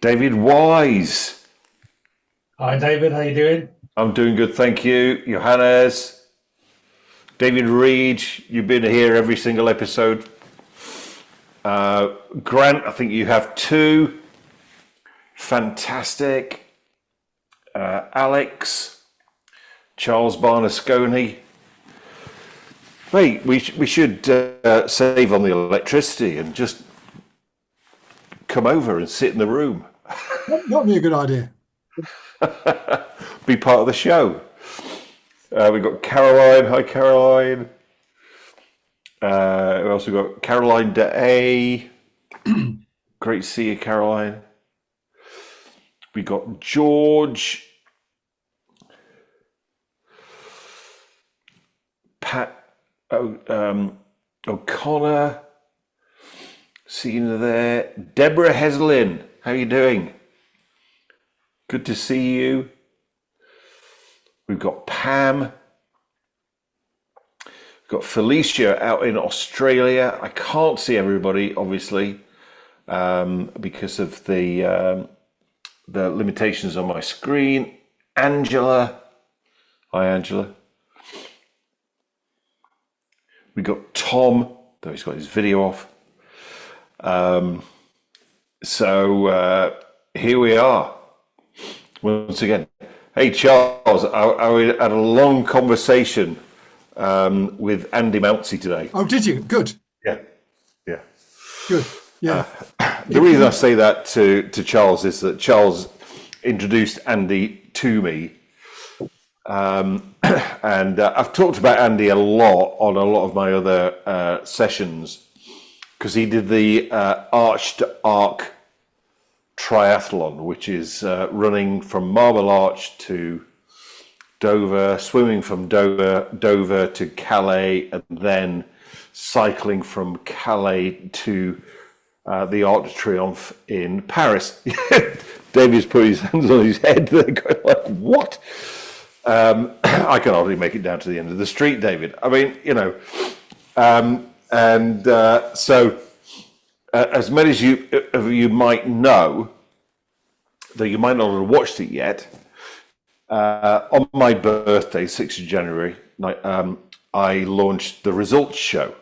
David Wise. Hi David, how you doing? I'm doing good, thank you. Johannes, David Reed, you've been here every single episode. Grant, I think you have two. Fantastic. Alex, Charles Barnasconi. Mate, we should save on the electricity and just come over and sit in the room. That'd be a good idea. Be part of the show. We've got Caroline. Hi, Caroline. We also got Caroline Day. Great to see you, Caroline. We got George. Pat O'Connor. Seeing you there. Deborah Heslin. How you doing? Good to see you. We've got Pam. We've got Felicia out in Australia. I can't see everybody, obviously, because of the limitations on my screen. Angela. Hi, Angela. We've got Tom, though he's got his video off. So here we are. Once again, hey Charles, I had a long conversation with Andy Mounsey today. Oh, did you? Good. Yeah. Good. Yeah. The reason I say that to Charles is that Charles introduced Andy to me, and I've talked about Andy a lot on a lot of my other sessions because he did the Arch to Arc triathlon, which is running from Marble Arch to Dover, swimming from Dover to Calais, and then cycling from Calais to the Arc de Triomphe in Paris. David's put his hands on his head. They're going like, what? I can hardly make it down to the end of the street, David. I mean, you know, so as many of you might know, though you might not have watched it yet, on my birthday, 6th of January, I launched The Results Show,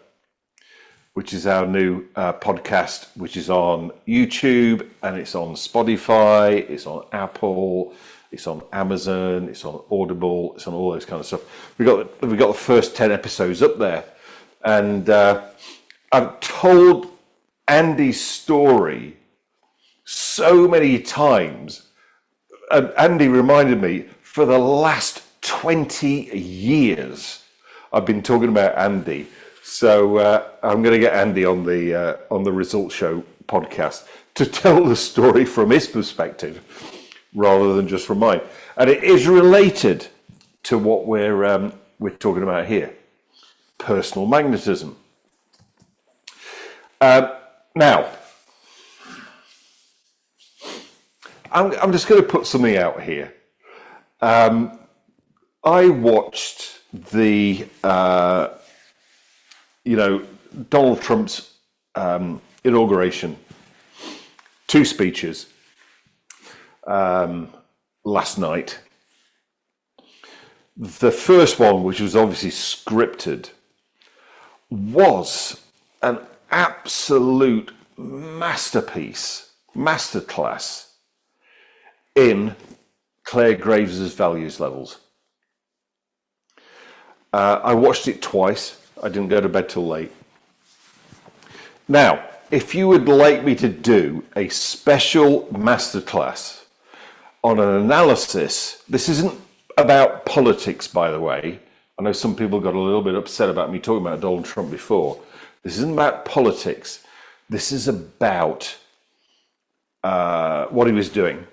which is our new podcast, which is on YouTube, and it's on Spotify, it's on Apple, it's on Amazon, it's on Audible, it's on all those kind of stuff. We got the first 10 episodes up there, and I've told Andy's story so many times, and Andy reminded me, for the last 20 years I've been talking about Andy. So I'm going to get Andy on the Results Show podcast to tell the story from his perspective rather than just from mine, and it is related to what we're talking about here: personal magnetism. Now, I'm just going to put something out here. I watched the, Donald Trump's inauguration, two speeches last night. The first one, which was obviously scripted, was an absolute masterclass in Claire Graves's values levels. I watched it twice. I didn't go to bed till late. Now, if you would like me to do a special masterclass on an analysis, this isn't about politics, by the way. I know some people got a little bit upset about me talking about Donald Trump before. This isn't about politics. This is about what he was doing.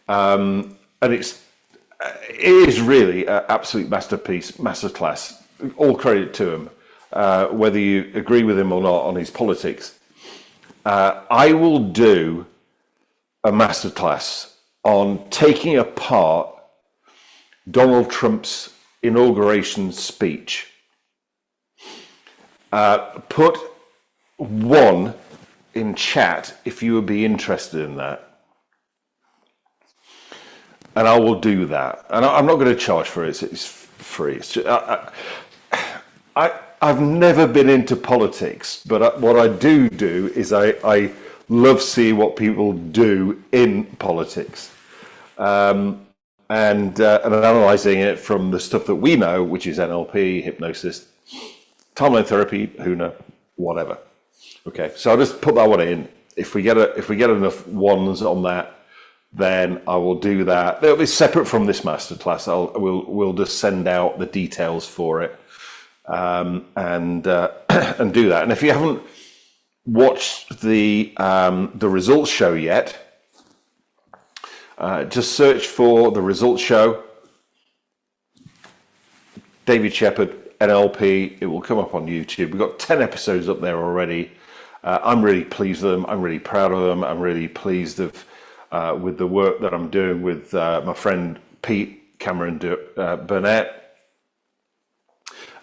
And it is really an absolute masterclass. All credit to him, whether you agree with him or not on his politics. I will do a masterclass on taking apart Donald Trump's inauguration speech. Put one in chat if you would be interested in that. and I will do that. And I'm not going to charge for it. It's free. It's just, I've never been into politics, but what I do is I love seeing what people do in politics, and analysing it from the stuff that we know, which is NLP, hypnosis, timeline therapy, HUNA, whatever. Okay, so I'll just put that one in. If we get enough ones on that, then I will do that. It'll be separate from this masterclass. We'll just send out the details for it, and do that. And if you haven't watched the results show yet, just search for the results show, David Shepherd, NLP. It will come up on YouTube. We've got 10 episodes up there already. I'm really pleased with them. I'm really proud of them. I'm really pleased with the work that I'm doing with my friend Pete Cameron Burnett.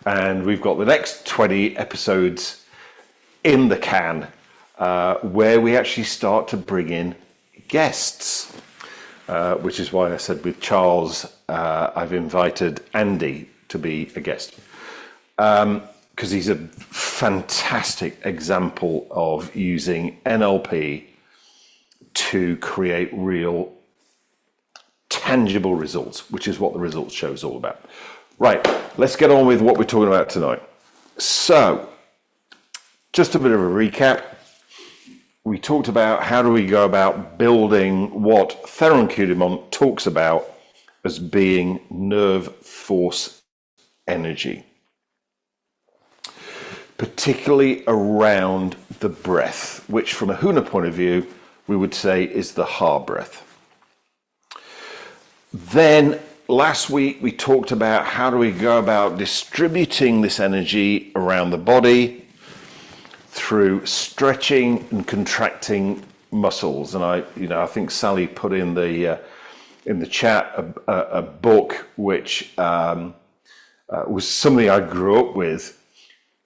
And we've got the next 20 episodes in the can, where we actually start to bring in guests, which is why I said with Charles, I've invited Andy to be a guest. Because he's a fantastic example of using NLP to create real tangible results, which is what the results show is all about. Right, let's get on with what we're talking about tonight. So, just a bit of a recap. We talked about how do we go about building what Theron Kudimont talks about as being nerve force energy, particularly around the breath, which from a HUNA point of view, we would say is the ha breath. Then last week we talked about how do we go about distributing this energy around the body through stretching and contracting muscles. And I think Sally put in the chat a book which was something I grew up with.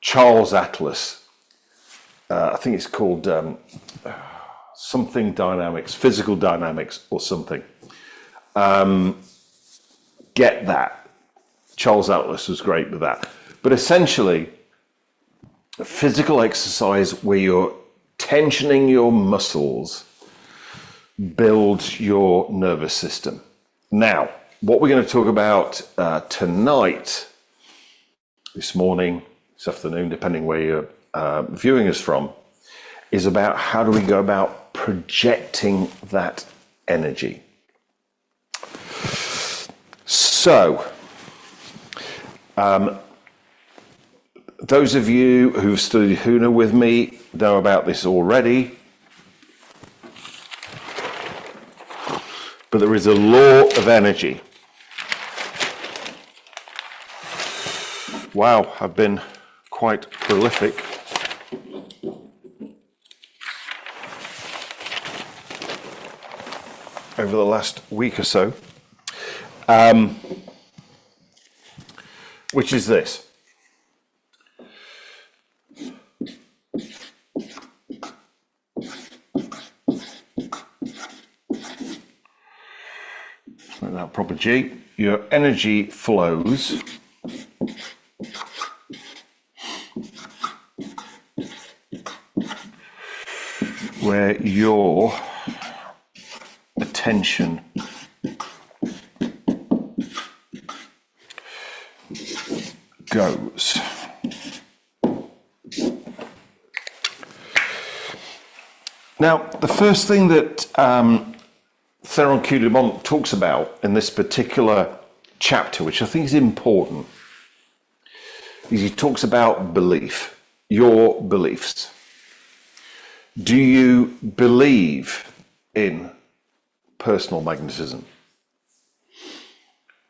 Charles Atlas, I think it's called something dynamics, physical dynamics or something. Get that. Charles Atlas was great with that. But essentially, a physical exercise where you're tensioning your muscles builds your nervous system. Now, what we're going to talk about tonight, this morning, this afternoon, depending where you're viewing us from, is about how do we go about projecting that energy. So, those of you who've studied HUNA with me know about this already, but there is a law of energy. Wow, I've been quite prolific. Over the last week or so, which is this. Make that proper G. Your energy flows where your attention goes. Now, the first thing that Theron Kudimont talks about in this particular chapter, which I think is important, is he talks about belief, your beliefs. Do you believe in personal magnetism?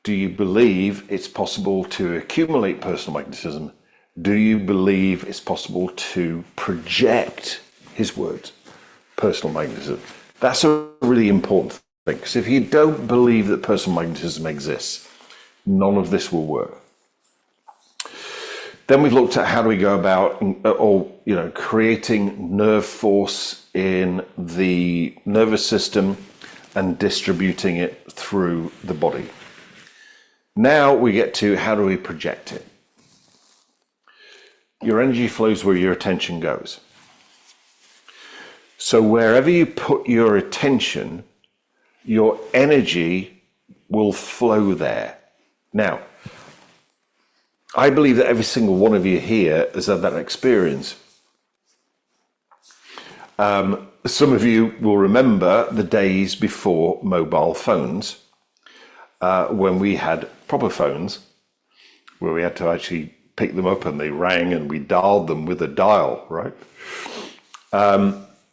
Do you believe it's possible to accumulate personal magnetism? Do you believe it's possible to project, his words, personal magnetism? That's a really important thing, because if you don't believe that personal magnetism exists, none of this will work. Then we've looked at how do we go about, creating nerve force in the nervous system and distributing it through the body. Now we get to how do we project it? Your energy flows where your attention goes. So wherever you put your attention, your energy will flow there. Now, I believe that every single one of you here has had that experience. Some of you will remember the days before mobile phones, when we had proper phones, where we had to actually pick them up and they rang and we dialed them with a dial, right?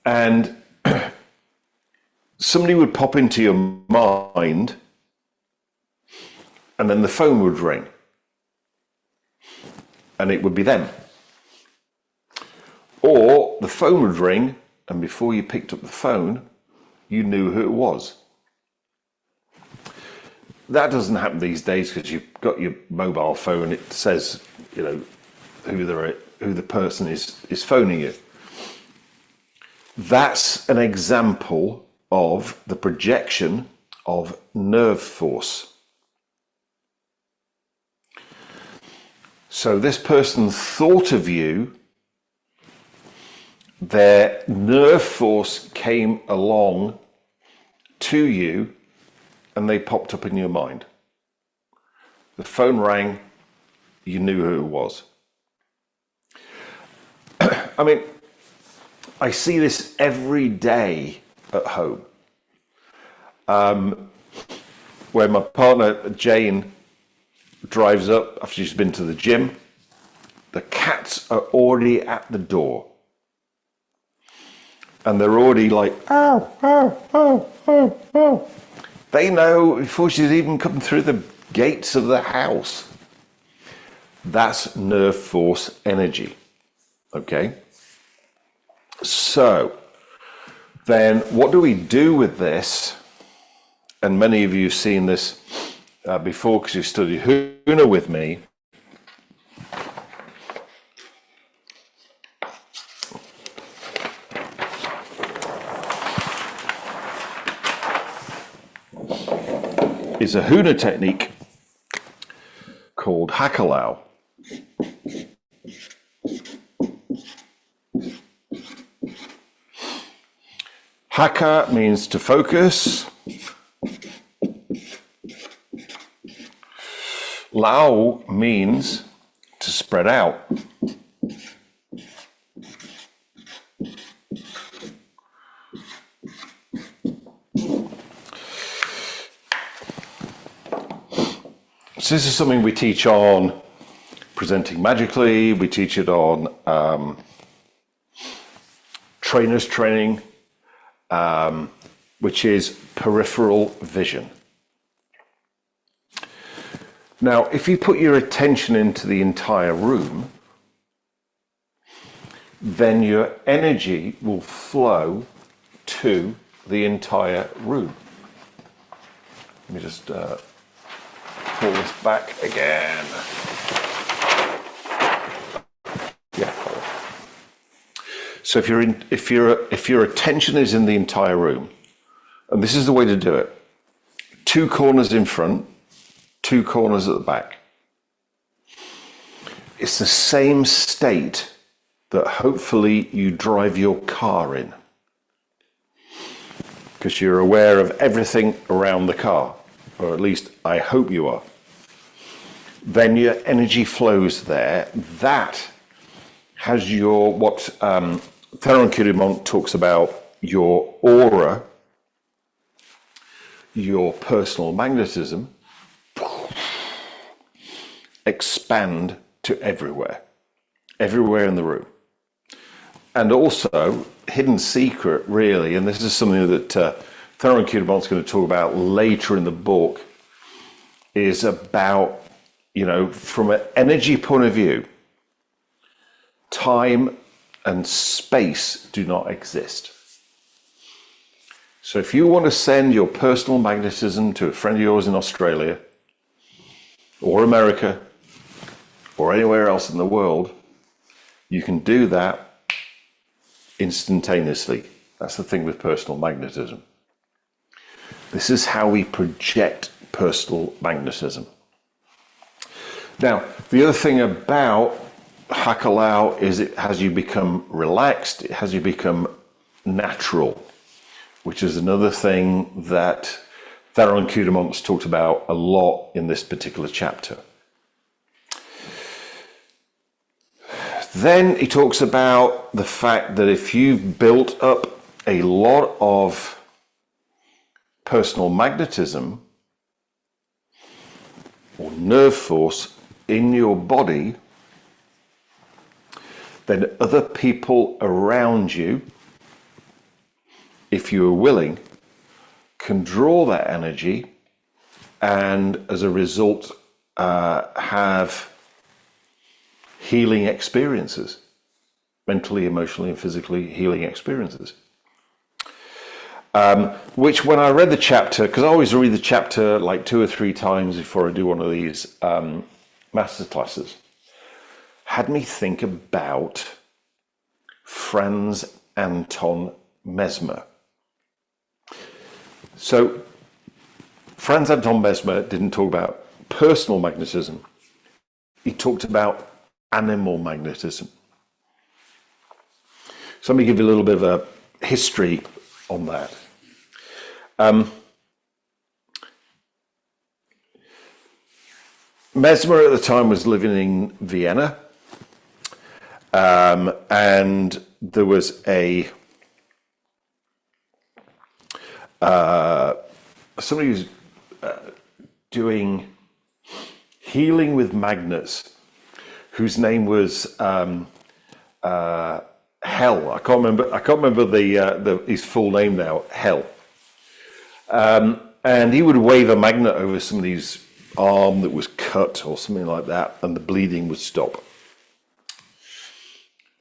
And somebody would pop into your mind and then the phone would ring and it would be them. Or the phone would ring and before you picked up the phone, you knew who it was. That doesn't happen these days because you've got your mobile phone. It says, you know, who the person is phoning you. That's an example of the projection of nerve force. So this person thought of you, their nerve force came along to you, and they popped up in your mind. The phone rang, you knew who it was. I mean, I see this every day at home. Where my partner, Jane, drives up after she's been to the gym. The cats are already at the door. And they're already like, oh, oh, oh, oh, oh. They know before she's even come through the gates of the house. That's nerve force energy. Okay? So, then what do we do with this? And many of you have seen this before because you studied Huna with me. Is a Huna technique called Hakalau. Haka means to focus. Lao means to spread out. So this is something we teach on Presenting Magically. We teach it on trainers training, which is peripheral vision. Now, if you put your attention into the entire room, then your energy will flow to the entire room. Let me just pull this back again. Yeah. So if your attention is in the entire room, and this is the way to do it: 2 corners in front, 2 corners at the back. It's the same state that hopefully you drive your car in, because you're aware of everything around the car, or at least I hope you are. Then your energy flows there. That has your, what Theron Kudimont talks about, your aura, your personal magnetism, expand to everywhere in the room. And also, hidden secret, really, and this is something that Theron Kudimont's going to talk about later in the book, is about, you know, from an energy point of view, time and space do not exist. So if you want to send your personal magnetism to a friend of yours in Australia, or America, or anywhere else in the world, you can do that instantaneously. That's the thing with personal magnetism. This is how we project personal magnetism. Now, the other thing about Hakalau is it has you become relaxed, it has you become natural, which is another thing that Theron Kudamont's talked about a lot in this particular chapter. Then he talks about the fact that if you've built up a lot of personal magnetism or nerve force in your body, then other people around you, if you are willing, can draw that energy and as a result have healing experiences, mentally, emotionally, and physically healing experiences. Which when I read the chapter, because I always read the chapter like 2 or 3 times before I do one of these masterclasses, had me think about Franz Anton Mesmer. So Franz Anton Mesmer didn't talk about personal magnetism. He talked about animal magnetism. So let me give you a little bit of a history on that. Mesmer at the time was living in Vienna, and there was a somebody who's doing healing with magnets, whose name was Hell. I can't remember his full name now. Hell, and he would wave a magnet over somebody's arm that was cut or something like that, and the bleeding would stop.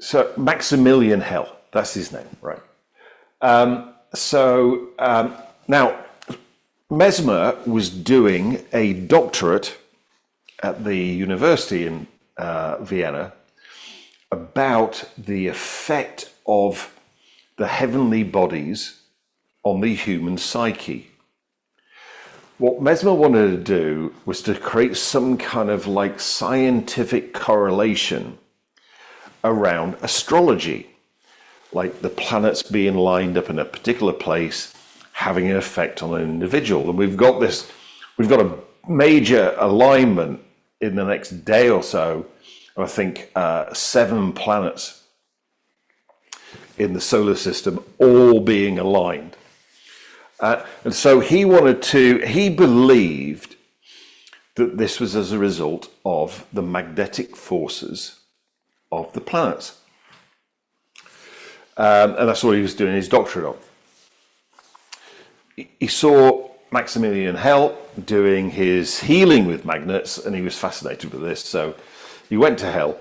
So Maximilian Hell, that's his name, right? Now Mesmer was doing a doctorate at the university in Vienna about the effect of the heavenly bodies on the human psyche. What Mesmer wanted to do was to create some kind of like scientific correlation around astrology, like the planets being lined up in a particular place having an effect on an individual. And we've got a major alignment in the next day or so, I think 7 planets in the solar system all being aligned. And so he believed that this was as a result of the magnetic forces of the planets. And that's what he was doing his doctorate on. He saw Maximilian Hell doing his healing with magnets, and he was fascinated with this. So he went to Hell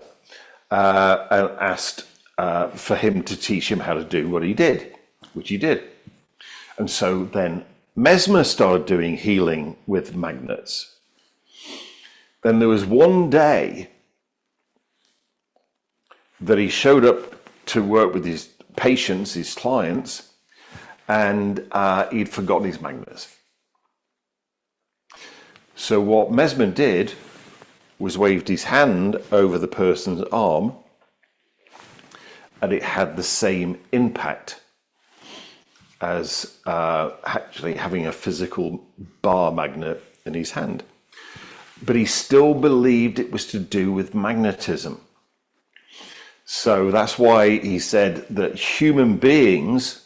and asked for him to teach him how to do what he did, which he did. And so then Mesmer started doing healing with magnets. Then there was one day that he showed up to work with his patients, his clients, and he'd forgotten his magnets. So what Mesmer did was waved his hand over the person's arm, and it had the same impact as actually having a physical bar magnet in his hand. But he still believed it was to do with magnetism. So that's why he said that human beings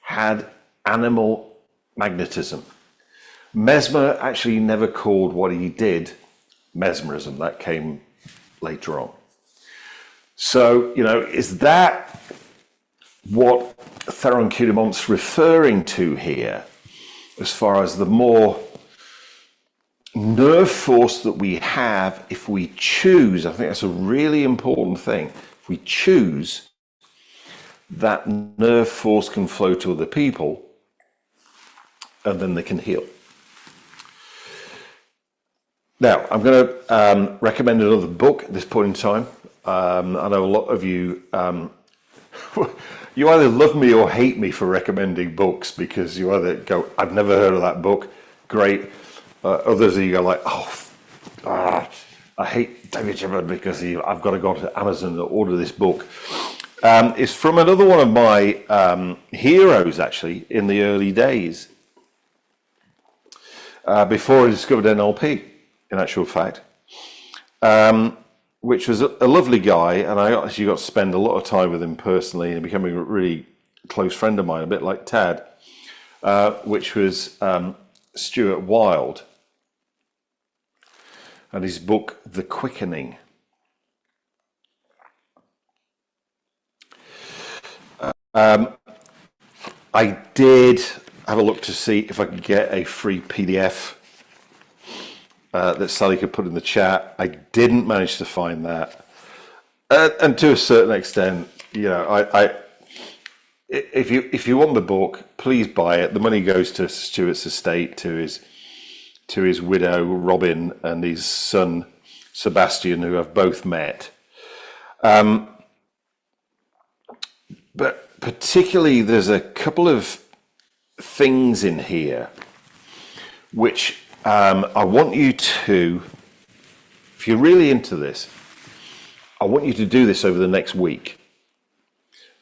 had animal magnetism. Mesmer actually never called what he did mesmerism. That came later on. So, is that what Theron Kudamont's referring to here, as far as the more nerve force that we have if we choose? I think that's a really important thing. If we choose, that nerve force can flow to other people, and then they can heal. Now, I'm going to recommend another book at this point in time. I know a lot of you you either love me or hate me for recommending books, because you either go, I've never heard of that book, great. Others you go like, I hate David Shepard because I've got to go to Amazon to order this book. It's from another one of my heroes, actually, in the early days, before I discovered NLP, in actual fact. Which was a lovely guy, and I actually got to spend a lot of time with him personally and becoming a really close friend of mine, a bit like Tad, which was Stuart Wilde, and his book, The Quickening. I did have a look to see if I could get a free PDF that Sally could put in the chat. I didn't manage to find that, and to a certain extent, you know, if you want the book, please buy it. The money goes to Stuart's estate, to his widow Robin and his son Sebastian, who I've both met. But particularly, there's a couple of things in here which I want you to, if you're really into this, I want you to do this over the next week,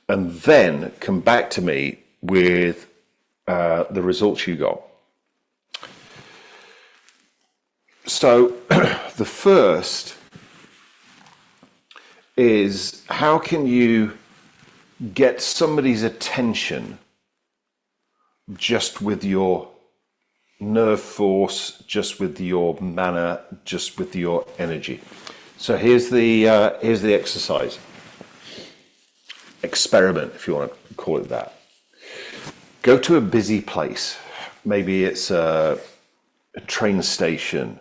and then come back to me with the results you got. So the first is, how can you get somebody's attention just with your nerve force, just with your manner, just with your energy? So here's the exercise. Experiment, if you want to call it that. Go to a busy place. Maybe it's a train station.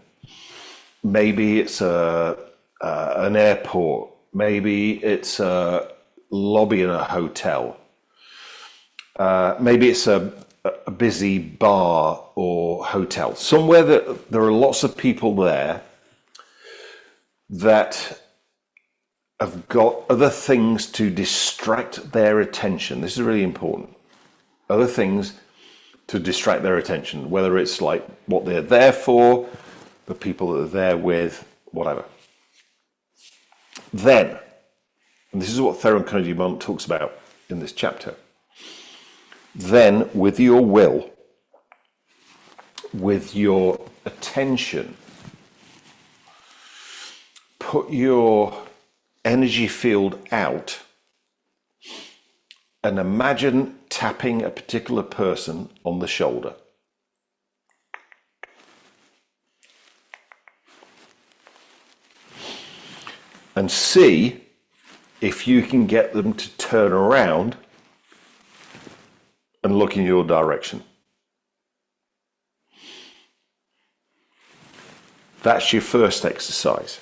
Maybe it's an airport. Maybe it's a lobby in a hotel. Maybe it's a busy bar or hotel. Somewhere that there are lots of people there that have got other things to distract their attention. This is really important. Other things to distract their attention, whether it's like what they're there for, the people that they're there with, whatever. Then, and this is what Theron Kennedy Monk talks about in this chapter, then with your will, with your attention, put your energy field out and imagine tapping a particular person on the shoulder. And see if you can get them to turn around and look in your direction. That's your first exercise.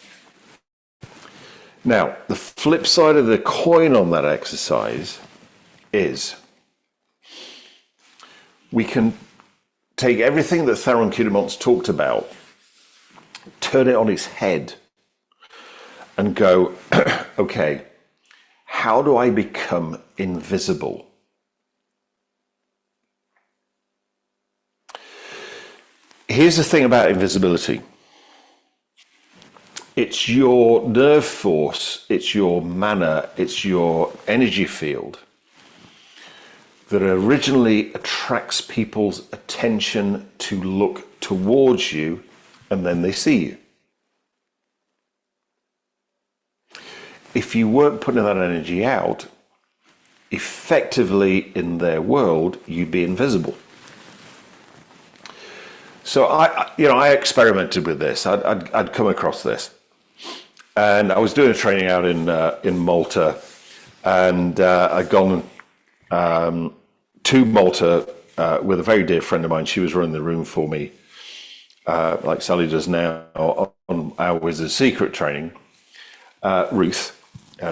Now, the flip side of the coin on that exercise is we can take everything that Theron Kudamont's talked about, turn it on its head, and go, okay, how do I become invisible? Here's the thing about invisibility. It's your nerve force, it's your manner, it's your energy field that originally attracts people's attention to look towards you, and then they see you. If you weren't putting that energy out, effectively in their world, you'd be invisible. So I experimented with this. I'd come across this, and I was doing a training out in Malta, and I'd gone to Malta with a very dear friend of mine. She was running the room for me, like Sally does now on our Wizard Secret training. Ruth,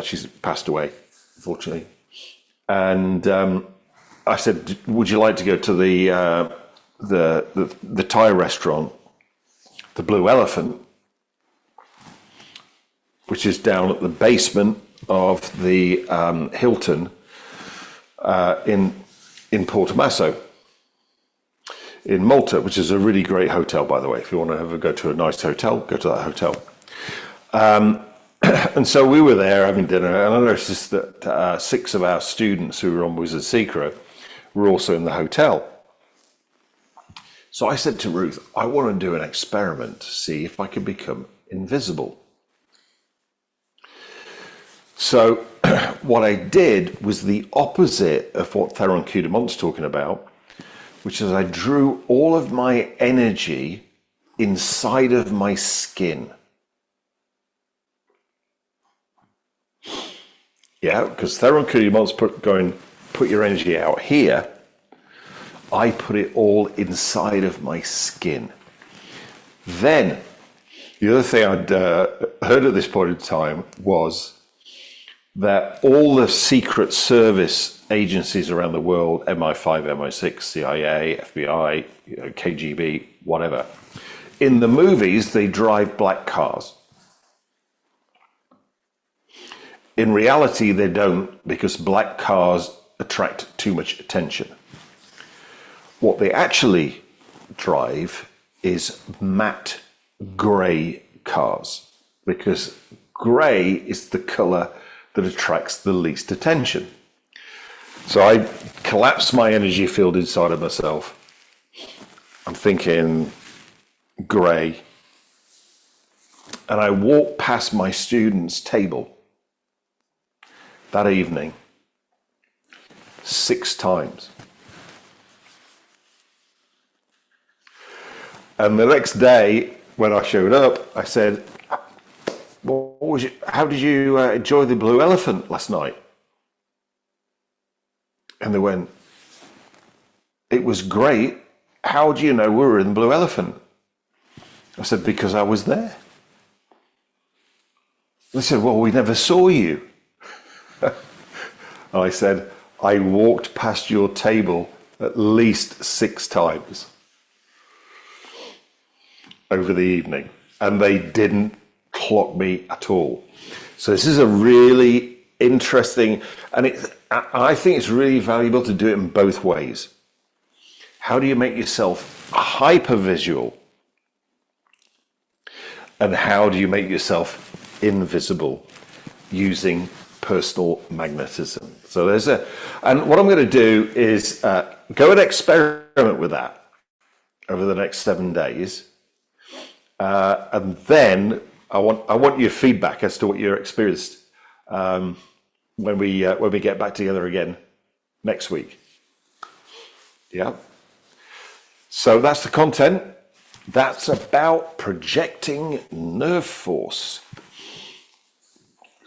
she's passed away, unfortunately, and I said, "Would you like to go to the Thai restaurant, the Blue Elephant, which is down at the basement of the Hilton in Portomasso, in Malta, which is a really great hotel, by the way. If you want to ever go to a nice hotel, go to that hotel. And so we were there having dinner, and I noticed that 6 of our students who were on Wizard Secret were also in the hotel. So I said to Ruth, I want to do an experiment to see if I can become invisible. So what I did was the opposite of what Theron Cudamont's talking about, which is I drew all of my energy inside of my skin. Yeah, because Theron Cudamont's put your energy out here. I put it all inside of my skin. Then, the other thing I'd heard at this point in time was that all the Secret Service agencies around the world, MI5, MI6, CIA, FBI, KGB, whatever, in the movies, they drive black cars. In reality, they don't, because black cars attract too much attention. What they actually drive is matte grey cars, because grey is the colour that attracts the least attention. So I collapsed my energy field inside of myself. I'm thinking grey. And I walked past my students' table that evening 6 times. And the next day, when I showed up, I said, how did you enjoy the Blue Elephant last night? And they went, it was great. How do you know we were in the Blue Elephant? I said, because I was there. They said, well, we never saw you. I said, I walked past your table at least 6 times over the evening, and they didn't clock me at all. So this is a really interesting, and I think it's really valuable to do it in both ways. How do you make yourself hypervisual? And how do you make yourself invisible using personal magnetism? So and what I'm going to do is go and experiment with that over the next 7 days. And then I want your feedback as to what you experienced when we get back together again next week. Yeah. So that's the content. That's about projecting nerve force.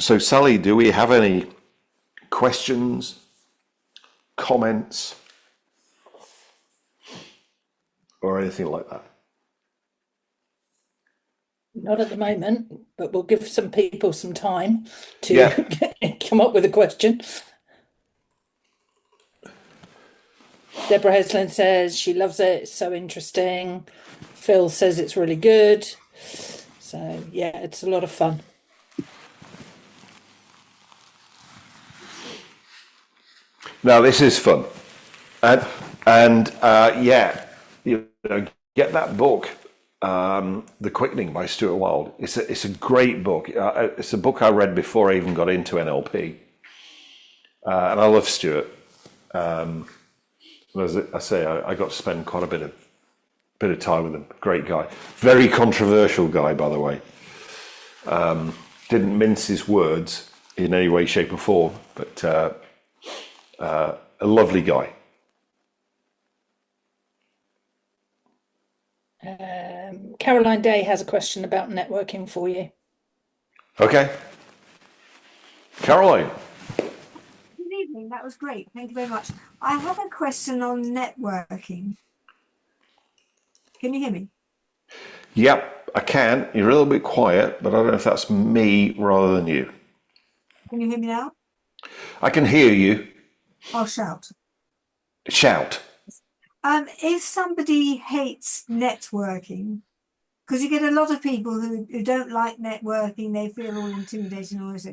So Sally, do we have any questions, comments, or anything like that? Not at the moment, but we'll give some people some time to come up with a question. Deborah Heslin says she loves it. It's so interesting. Phil says it's really good. So, yeah, it's a lot of fun. Now, this is fun. And get that book, The Quickening by Stuart Wilde. It's a great book. It's a book I read before I even got into NLP. And I love Stuart. As I say, I got to spend quite a bit of time with him. Great guy. Very controversial guy, by the way. Didn't mince his words in any way, shape or form, but a lovely guy. Caroline Day has a question about networking for you. Okay. Caroline. Good evening. That was great. Thank you very much. I have a question on networking. Can you hear me? Yep, I can. You're a little bit quiet, but I don't know if that's me rather than you. Can you hear me now? I can hear you. I'll shout. Shout. If somebody hates networking, because you get a lot of people who don't like networking, they feel all intimidated and all this.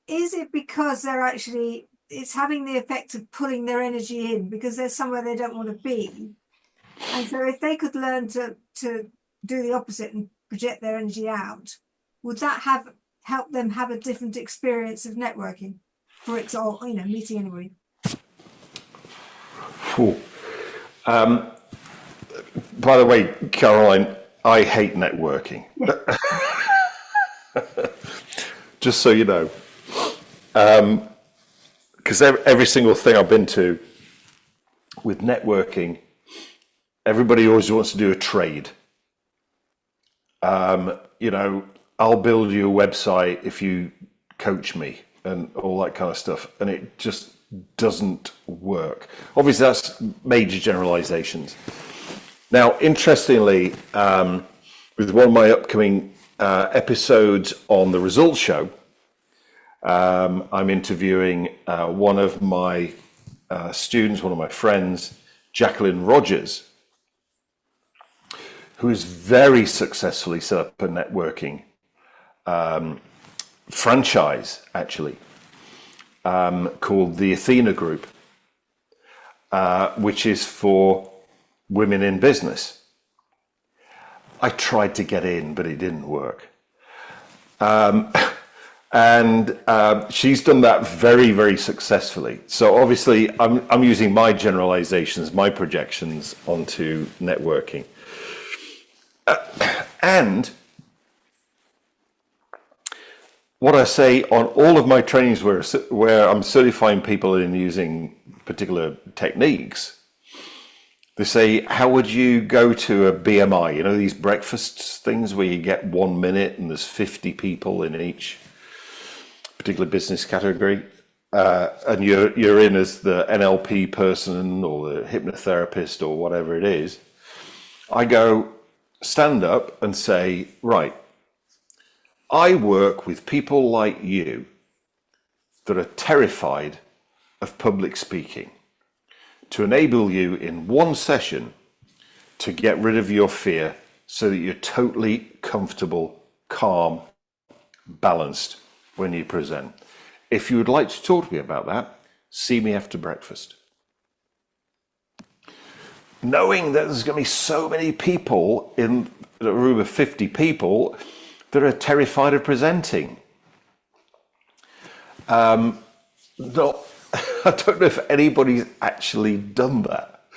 Is it because they're actually it's having the effect of pulling their energy in because they're somewhere they don't want to be. And so if they could learn to do the opposite and project their energy out, would that help them have a different experience of networking, for example, meeting anybody? Cool. By the way, Caroline, I hate networking. Just so you know. Because every single thing I've been to with networking, everybody always wants to do a trade. I'll build you a website if you coach me and all that kind of stuff. And it just doesn't work. Obviously, that's major generalizations. Now, interestingly, with one of my upcoming episodes on the Results Show, I'm interviewing one of my students, one of my friends, Jacqueline Rogers, who has very successfully set up a networking franchise, actually, called the Athena Group, which is for women in business. I tried to get in, but it didn't work. And she's done that very, very successfully. So obviously, I'm using my generalizations, my projections onto networking. And what I say on all of my trainings where I'm certifying people in using particular techniques, they say, how would you go to a BMI? You know, these breakfast things where you get 1 minute and there's 50 people in each particular business category, and you're in as the NLP person or the hypnotherapist or whatever it is. I go, stand up and say, right, I work with people like you that are terrified of public speaking to enable you in one session to get rid of your fear so that you're totally comfortable, calm, balanced when you present. If you would like to talk to me about that, see me after breakfast. Knowing that there's going to be so many people in a room of 50 people that are terrified of presenting. Not, I don't know if anybody's actually done that.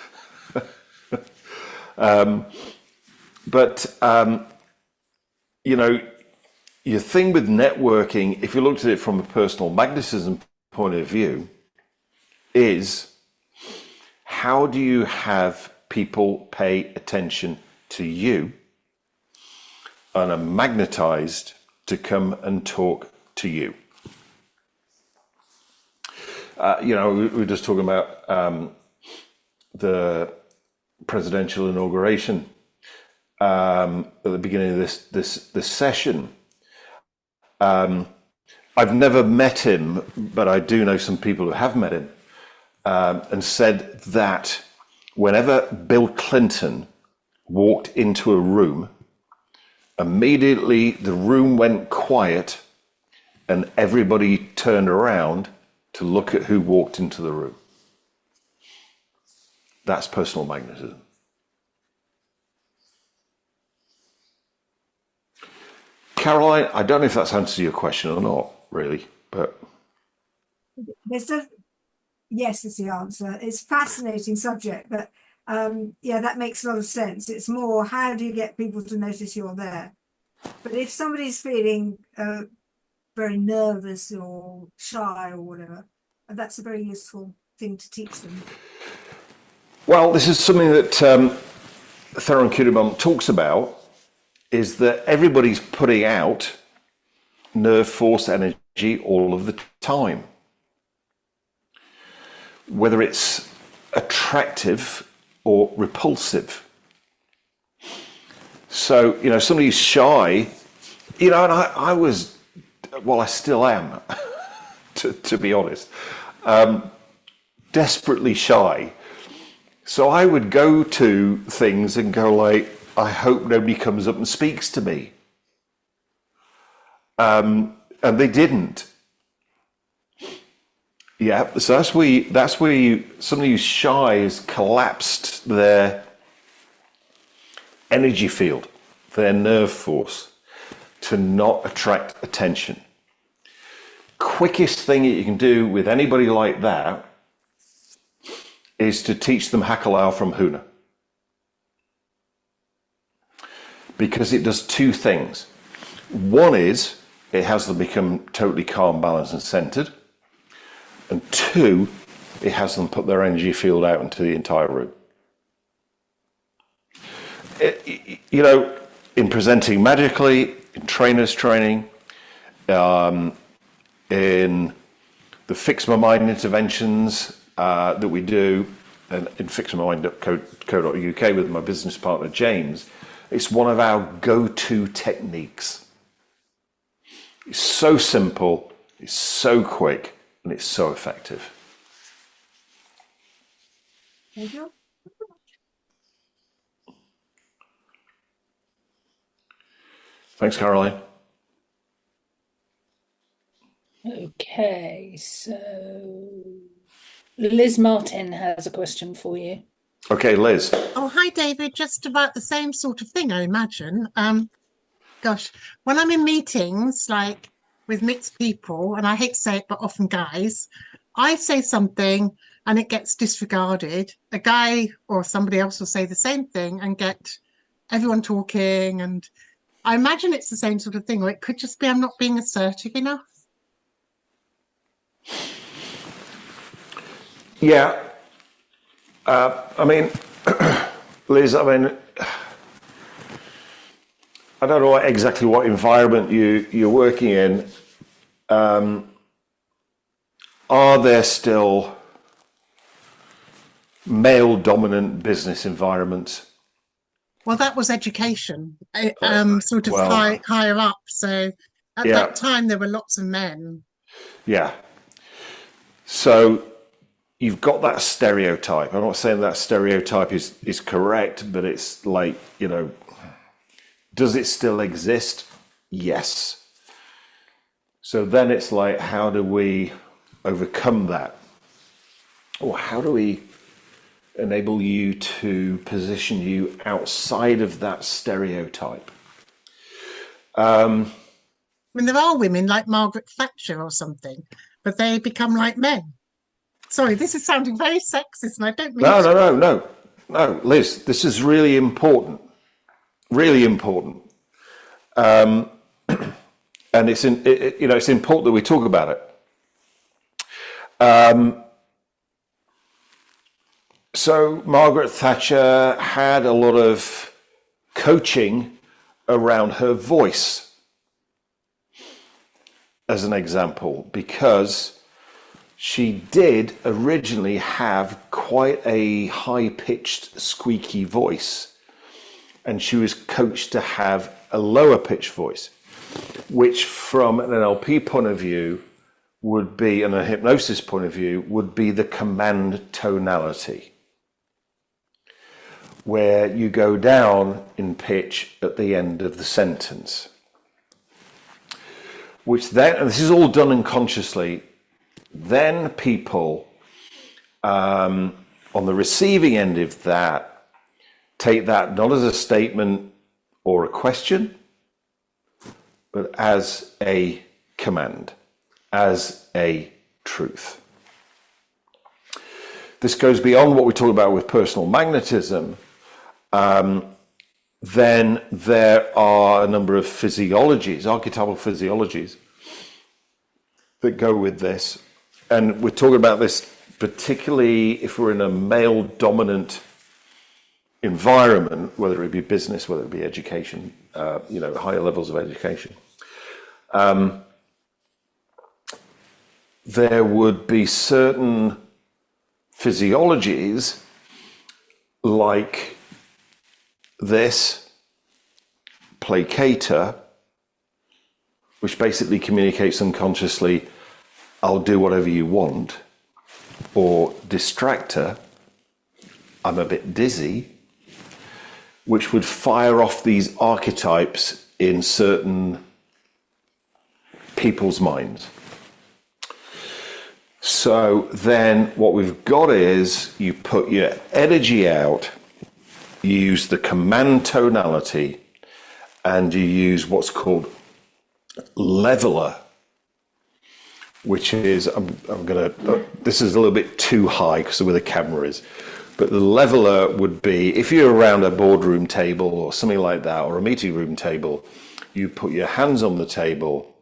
Your thing with networking, if you looked at it from a personal magnetism point of view, is how do you have people pay attention to you and are magnetized to come and talk to you? We were just talking about the presidential inauguration at the beginning of this session. I've never met him, but I do know some people who have met him, and said that whenever Bill Clinton walked into a room, immediately the room went quiet and everybody turned around to look at who walked into the room. That's personal magnetism. Caroline, I don't know if that's answered your question or not, really, but... Yes, is the answer. It's a fascinating subject, but that makes a lot of sense. It's more, how do you get people to notice you're there? But if somebody's feeling very nervous or shy or whatever, that's a very useful thing to teach them. Well, this is something that Theron Kudamon talks about, is that everybody's putting out nerve force energy all of the time. Whether it's attractive or repulsive. So, somebody's shy, and I was, well, I still am, to be honest, desperately shy. So I would go to things and go like, I hope nobody comes up and speaks to me. And they didn't. Yeah, so that's where somebody who's shy has collapsed their energy field, their nerve force, to not attract attention. Quickest thing that you can do with anybody like that is to teach them Hakalau from Huna. Because it does two things. One is it has them become totally calm, balanced, and centered. And two, it has them put their energy field out into the entire room. In presenting magically, in trainers training, in the Fix My Mind interventions that we do, and in fixmymind.co.uk with my business partner James, it's one of our go-to techniques. It's so simple, it's so quick, and it's so effective. Thank you. Thanks, Caroline. Okay, so Liz Martin has a question for you. Okay, Liz. Oh, hi, David. Just about the same sort of thing, I imagine. Gosh, when I'm in meetings, like with mixed people, and I hate to say it, but often guys, I say something and it gets disregarded. A guy or somebody else will say the same thing and get everyone talking. And I imagine it's the same sort of thing, or it could just be I'm not being assertive enough. Yeah. Liz, I don't know exactly what environment you're working in. Are there still male-dominant business environments? Well, that was education, sort of Well, higher up. So at yeah. that time, there were lots of men. Yeah. So you've got that stereotype. I'm not saying that stereotype is correct, but it's like, does it still exist? Yes. So then it's like, how do we overcome that? Or how do we enable you to position you outside of that stereotype? I mean, there are women like Margaret Thatcher or something, but they become like men. Sorry, this is sounding very sexist, and I don't mean No, Liz, this is really important. Really important. And it's important that we talk about it. So Margaret Thatcher had a lot of coaching around her voice, as an example, because she did originally have quite a high-pitched, squeaky voice, and she was coached to have a lower-pitched voice, which from an NLP point of view would be, and a hypnosis point of view, would be the command tonality, where you go down in pitch at the end of the sentence. Which then, and this is all done unconsciously, then people on the receiving end of that take that not as a statement or a question, but as a command, as a truth. This goes beyond what we talk about with personal magnetism. Then there are a number of physiologies, archetypal physiologies, that go with this. And we're talking about this particularly if we're in a male-dominant environment, whether it be business, whether it be education, higher levels of education. There would be certain physiologies like this, placator, which basically communicates unconsciously, I'll do whatever you want, or distractor, I'm a bit dizzy, which would fire off these archetypes in certain people's minds. So then what we've got is you put your energy out, you use the command tonality, and you use what's called leveler, which is, I'm going to, this is a little bit too high because of where the camera is, but the leveler would be, if you're around a boardroom table or something like that, or a meeting room table, you put your hands on the table,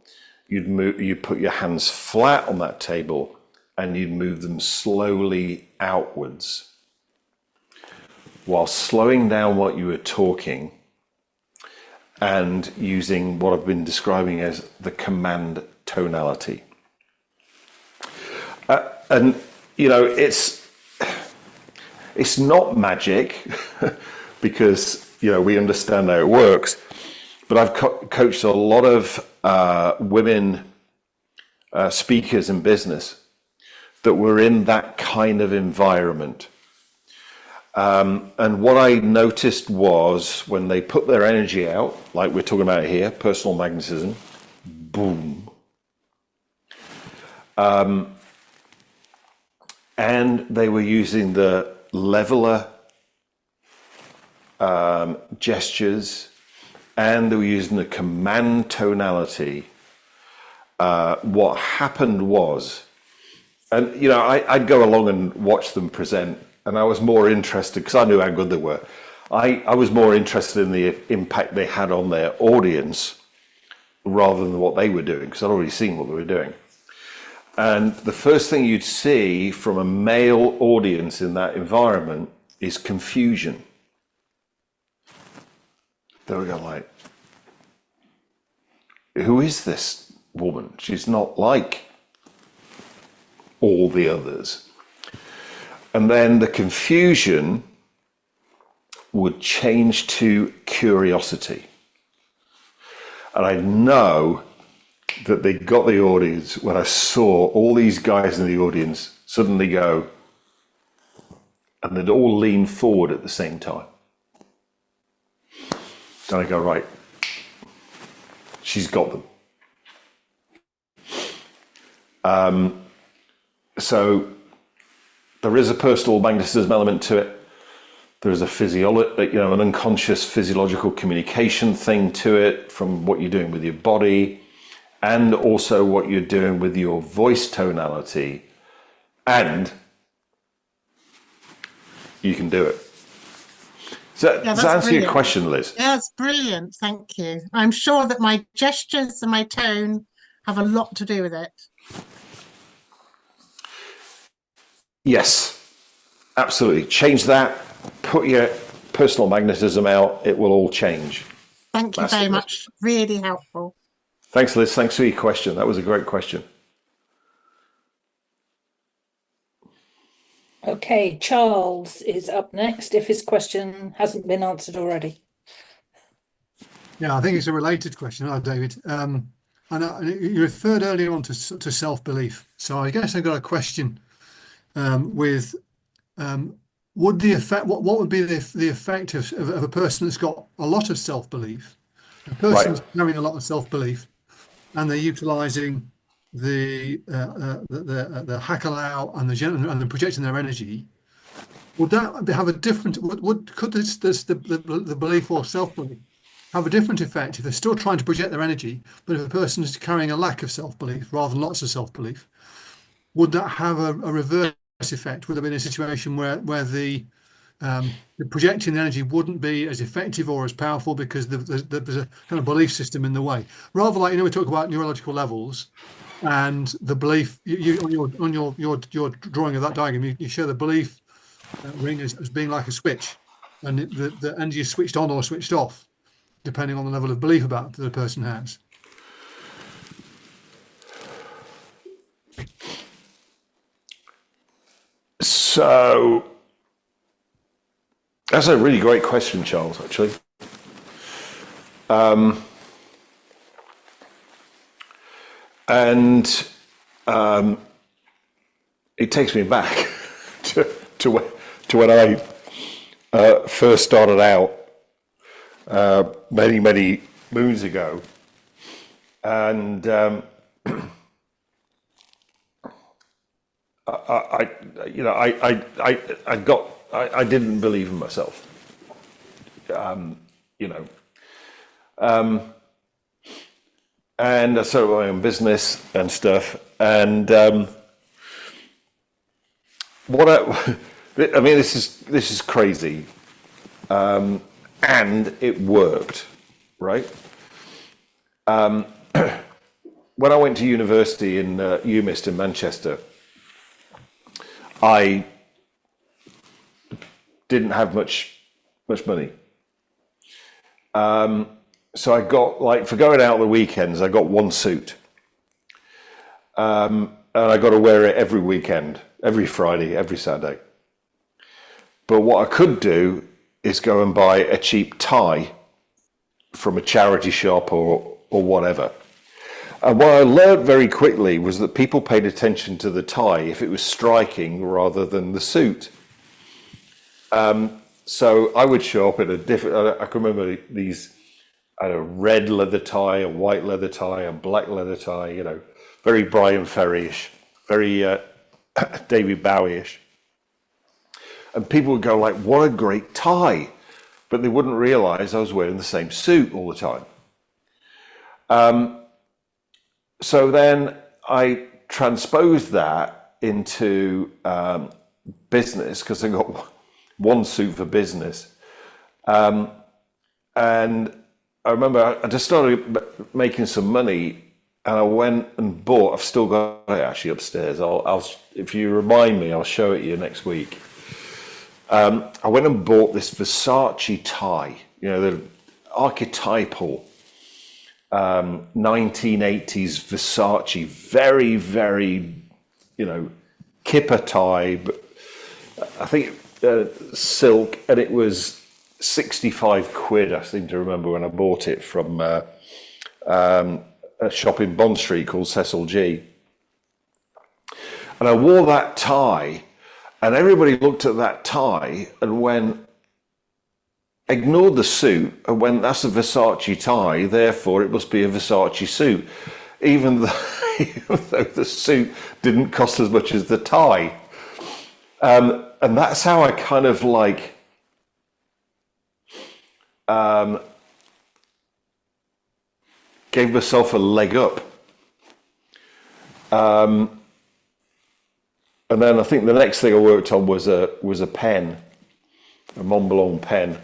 you put your hands flat on that table, and you'd move them slowly outwards while slowing down what you were talking and using what I've been describing as the command tonality. And, you know, it's not magic because, you know, we understand how it works, but I've coached a lot of women speakers in business that were in that kind of environment. And what I noticed was when they put their energy out, like we're talking about here, personal magnetism, boom. And they were using the leveler gestures, and they were using the command tonality. What happened was, and you know, I'd go along and watch them present, and I was more interested because I knew how good they were. I was more interested in the impact they had on their audience rather than what they were doing, because I'd already seen what they were doing. And the first thing you'd see from a male audience in that environment is confusion. They would go like, who is this woman? She's not like all the others. And then the confusion would change to curiosity. And I know that they got the audience when I saw all these guys in the audience suddenly go, and they'd all lean forward at the same time. And I go, right, she's got them. So there is a personal magnetism element to it. There is a an unconscious physiological communication thing to it from what you're doing with your body, and also what you're doing with your voice tonality, and you can do it. So, does that answer your question, Liz? Yeah, it's brilliant. Thank you. I'm sure that my gestures and my tone have a lot to do with it. Yes, absolutely. Change that, put your personal magnetism out, it will all change. Thank you very much. Really helpful. Thanks, Liz. Thanks for your question. That was a great question. Okay, Charles is up next if his question hasn't been answered already. Yeah, I think it's a related question. Hi, David. And you referred earlier on to self-belief. So I guess I've got a question would the effect, what would be the effect of a person that's got a lot of self-belief, a person's having a lot of self-belief, and they're utilizing the hakalau and the projecting their energy? Would that have a different? Could the belief or self-belief have a different effect if they're still trying to project their energy, but if a person is carrying a lack of self-belief rather than lots of self-belief? Would that have a reverse effect? Would there be a situation where the projecting energy wouldn't be as effective or as powerful because there's a kind of belief system in the way? Rather, like, we talk about neurological levels and the belief. On your drawing of that diagram, you show the belief ring as being like a switch, and the energy is switched on or switched off depending on the level of belief about that the person has. So that's a really great question, Charles, actually. It takes me back to when I first started out many moons ago, and I didn't believe in myself. You know, and I started my own business and stuff. And I mean, this is crazy, and it worked, right? When I went to university in UMIST in Manchester, I didn't have much money. So I got, like, for going out on the weekends, I got one suit. And I got to wear it every weekend, every Friday, every Saturday. But what I could do is go and buy a cheap tie from a charity shop or whatever. And what I learned very quickly was that people paid attention to the tie if it was striking rather than the suit. So I would show up in a different, I can remember these, I had a red leather tie, a white leather tie, a black leather tie, you know, very Brian Ferry-ish, very David Bowie-ish. And people would go like, what a great tie. But they wouldn't realize I was wearing the same suit all the time. So then I transposed that into business, because I got one suit for business. And I remember I just started making some money, and I went and bought, I've still got it actually upstairs. I'll if you remind me, I'll show it you next week. I went and bought this Versace tie, you know, the archetypal 1980s Versace, very, very, you know, kipper tie, but I think silk, and it was 65 quid, I seem to remember, when I bought it from a shop in Bond Street called Cecil G. And I wore that tie, and everybody looked at that tie and went, ignored the suit and went, that's a Versace tie, therefore it must be a Versace suit, even though the suit didn't cost as much as the tie. And that's how I kind of like gave myself a leg up. And then I think the next thing I worked on was a pen, a Mont Blanc pen.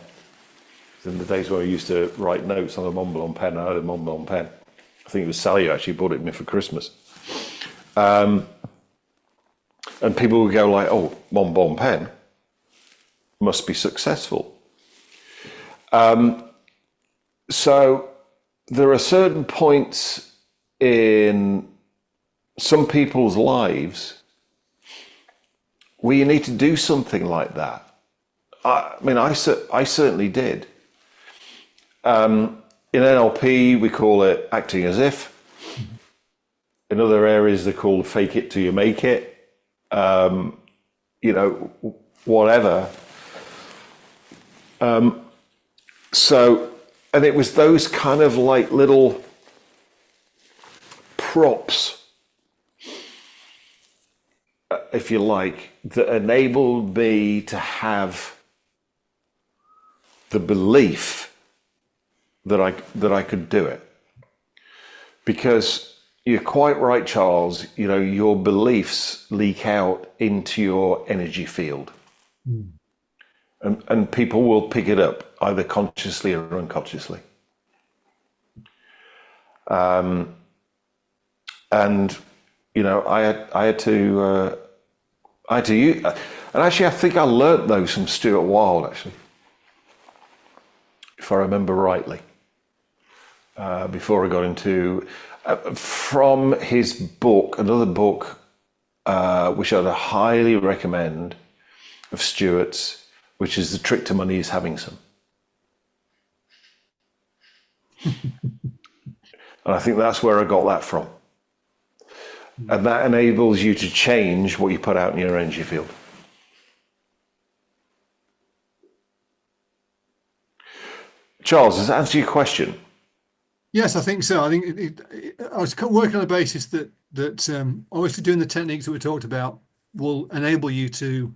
In the days where I used to write notes on a Mont Blanc pen, I had a Mont Blanc pen. I think it was Sally who actually bought it me for Christmas. And people would go like, oh, Mont Blanc pen must be successful. So there are certain points in some people's lives where you need to do something like that. I mean, I certainly did. In NLP, we call it acting as if. In other areas, they call it fake it till you make it. You know, whatever. So, and it was those kind of like little props, if you like, that enabled me to have the belief that I could do it. Because you're quite right, Charles, you know, your beliefs leak out into your energy field. And people will pick it up, either consciously or unconsciously. And, you know, I had to use, and actually I think I learnt those from Stuart Wilde, actually, if I remember rightly, before I got into, from his book, another book, which I'd highly recommend, of Stuart's, which is The Trick to Money is Having Some. And I think that's where I got that from. And that enables you to change what you put out in your energy field. Charles, does that answer your question? Yes, I think so. I think I was working on the basis that obviously doing the techniques that we talked about will enable you to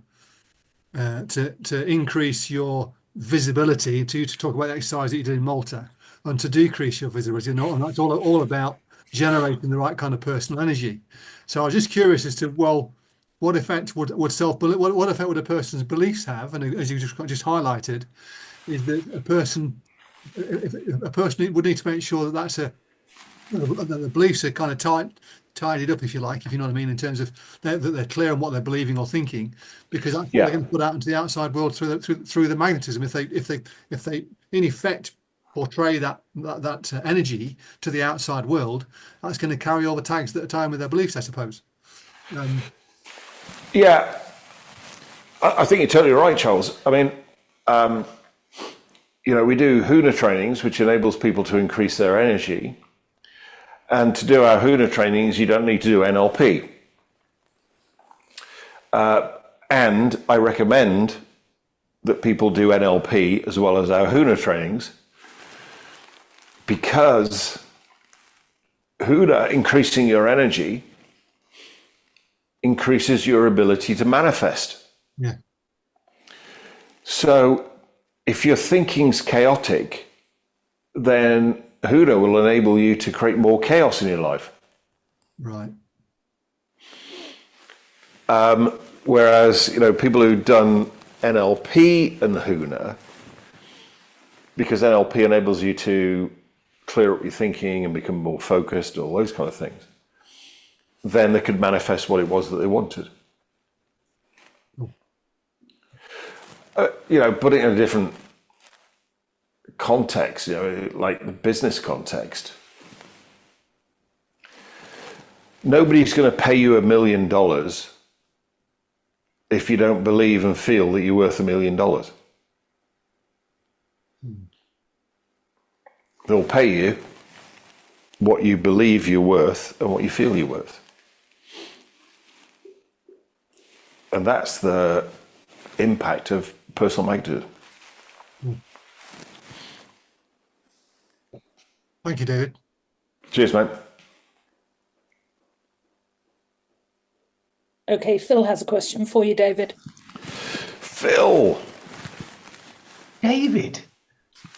increase your visibility, to talk about the exercise that you did in Malta, and to decrease your visibility. And that's all about generating the right kind of personal energy. So I was just curious as to, well, what effect would what effect would a person's beliefs have? And as you just highlighted, is that a person would need to make sure that the beliefs are kind of tidied up, if you like, if you know what I mean, in terms of that they're clear on what they're believing or thinking, because that's what they're going to put out into the outside world through the magnetism. If they in effect portray that energy to the outside world, that's going to carry all the tags that are tied with their beliefs, I suppose. Yeah, I think you're totally right, Charles. I mean, we do HUNA trainings, which enables people to increase their energy. And to do our HUNA trainings, you don't need to do NLP. And I recommend that people do NLP as well as our HUNA trainings, because HUNA, increasing your energy, increases your ability to manifest. Yeah. So if your thinking's chaotic, then HUNA will enable you to create more chaos in your life. Right. Whereas, people who've done NLP and HUNA, because NLP enables you to clear up your thinking and become more focused, all those kind of things, then they could manifest what it was that they wanted. Put it in a different context, like the business context. Nobody's going to pay you $1 million if you don't believe and feel that you're worth $1 million. They'll pay you what you believe you're worth and what you feel you're worth. And that's the impact of personal magnetism. Thank you, David. Cheers, mate. Okay, Phil has a question for you, David. Phil. David,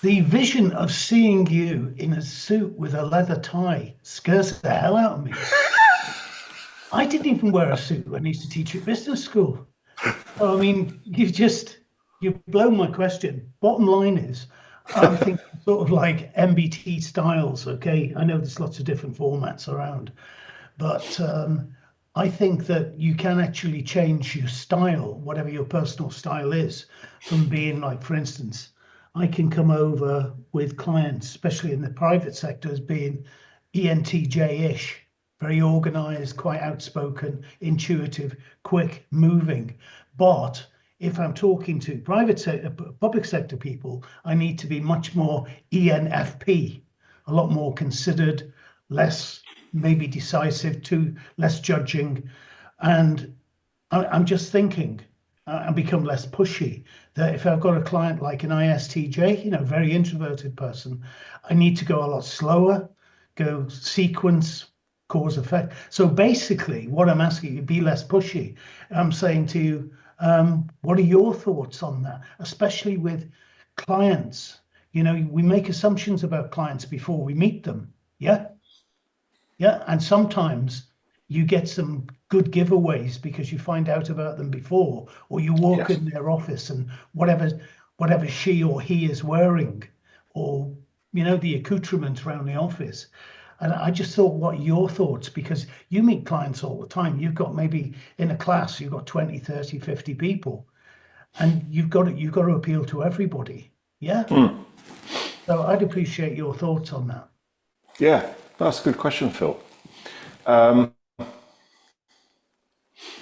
the vision of seeing you in a suit with a leather tie scares the hell out of me. I didn't even wear a suit when I used to teach at business school. I mean, you've blown my question. Bottom line is, I'm thinking sort of like MBT styles, okay? I know there's lots of different formats around, but I think that you can actually change your style, whatever your personal style is, from being like, for instance, I can come over with clients, especially in the private sector, as being ENTJ-ish, very organized, quite outspoken, intuitive, quick moving. But if I'm talking to private sector, public sector people, I need to be much more ENFP, a lot more considered, less maybe decisive, less judging. And I'm just thinking, and become less pushy, that if I've got a client like an ISTJ, very introverted person, I need to go a lot slower, go sequence, cause effect. So basically what I'm asking you, be less pushy. I'm saying to you, what are your thoughts on that, especially with clients? We make assumptions about clients before we meet them. Yeah. And sometimes you get some good giveaways because you find out about them before, or you walk in their office and whatever she or he is wearing, or the accoutrements around the office. And I just thought, what are your thoughts? Because you meet clients all the time. You've got maybe in a class, you've got 20, 30, 50 people, and you've got to appeal to everybody. Yeah. So I'd appreciate your thoughts on that. Yeah, that's a good question, Phil.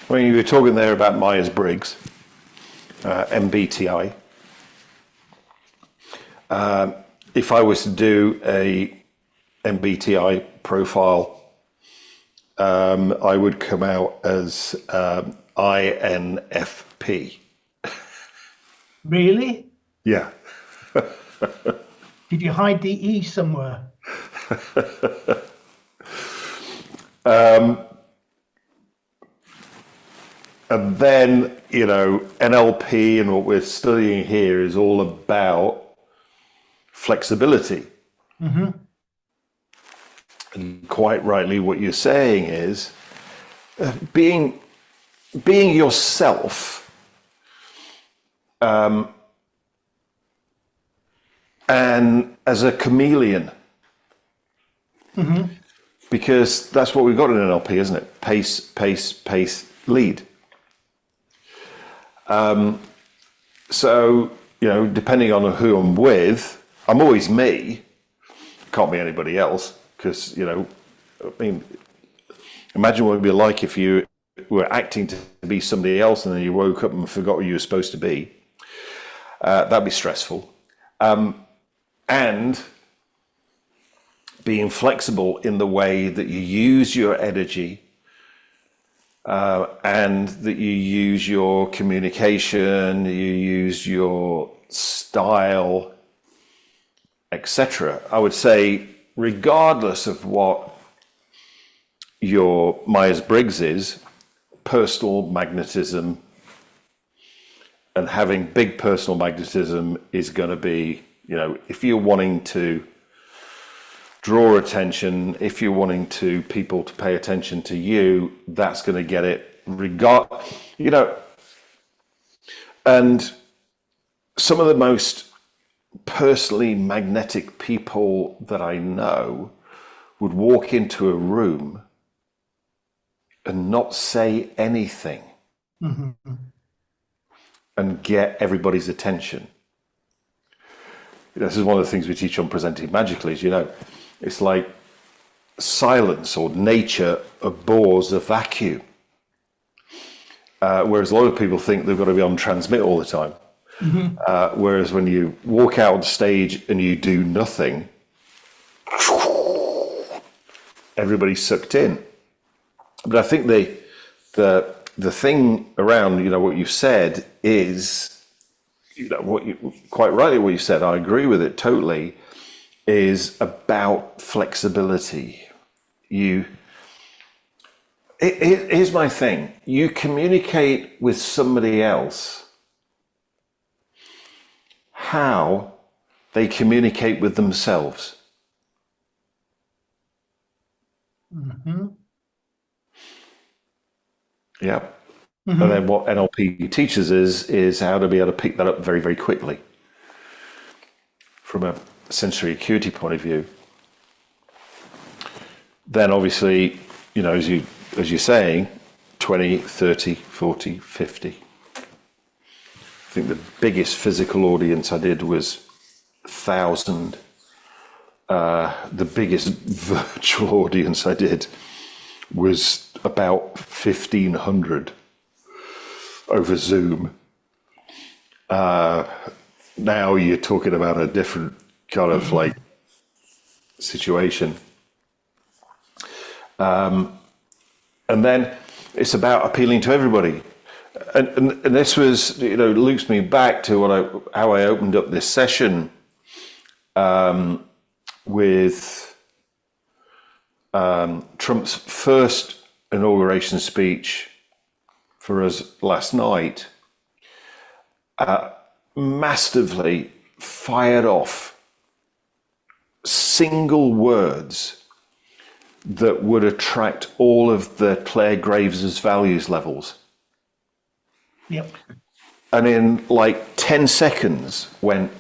When you were talking there about Myers-Briggs, MBTI, if I was to do a MBTI profile, I would come out as INFP. Really? Yeah. Did you hide the E somewhere? And then, NLP and what we're studying here is all about flexibility. Mm-hmm. And quite rightly, what you're saying is being yourself, and as a chameleon. Mm-hmm. Because that's what we've got in NLP, isn't it? Pace, pace, pace, lead. So, depending on who I'm with, I'm always me. Can't be anybody else. Because, imagine what it would be like if you were acting to be somebody else and then you woke up and forgot what you were supposed to be. That'd be stressful. And being flexible in the way that you use your energy, and that you use your communication, you use your style, etc. I would say, regardless of what your Myers-Briggs is, personal magnetism and having big personal magnetism is going to be, if you're wanting to draw attention, if you're wanting to people to pay attention to you, that's going to get it and some of the most personally magnetic people that I know would walk into a room and not say anything, Mm-hmm. and get everybody's attention. This is one of the things we teach on Presenting Magically is, it's like silence or nature abhors a vacuum. Whereas a lot of people think they've got to be on transmit all the time. Mm-hmm. Whereas when you walk out on stage and you do nothing, everybody's sucked in. But I think the thing around, what you've said is, quite rightly what you said, I agree with it totally, is about flexibility. Here's my thing. You communicate with somebody else how they communicate with themselves. Mm-hmm. Yeah. Mm-hmm. And then what NLP teaches is how to be able to pick that up very, very quickly from a sensory acuity point of view. Then obviously, as you're saying, 20, 30, 40, 50. I think the biggest physical audience I did was 1,000. The biggest virtual audience I did was about 1,500 over Zoom. Now you're talking about a different kind of like situation. And then it's about appealing to everybody. And this was, loops me back to how I opened up this session with Trump's first inauguration speech for us last night. Massively fired off single words that would attract all of the Claire Graves' values levels. Yep. And in like 10 seconds went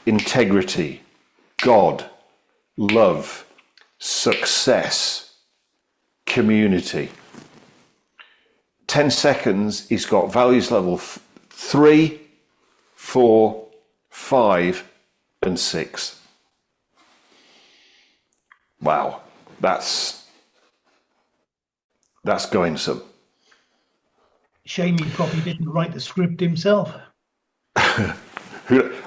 integrity, God, love, success, community. 10 seconds, he's got values level 3, 4, 5, and 6. Wow, that's going some. Shame he probably didn't write the script himself. I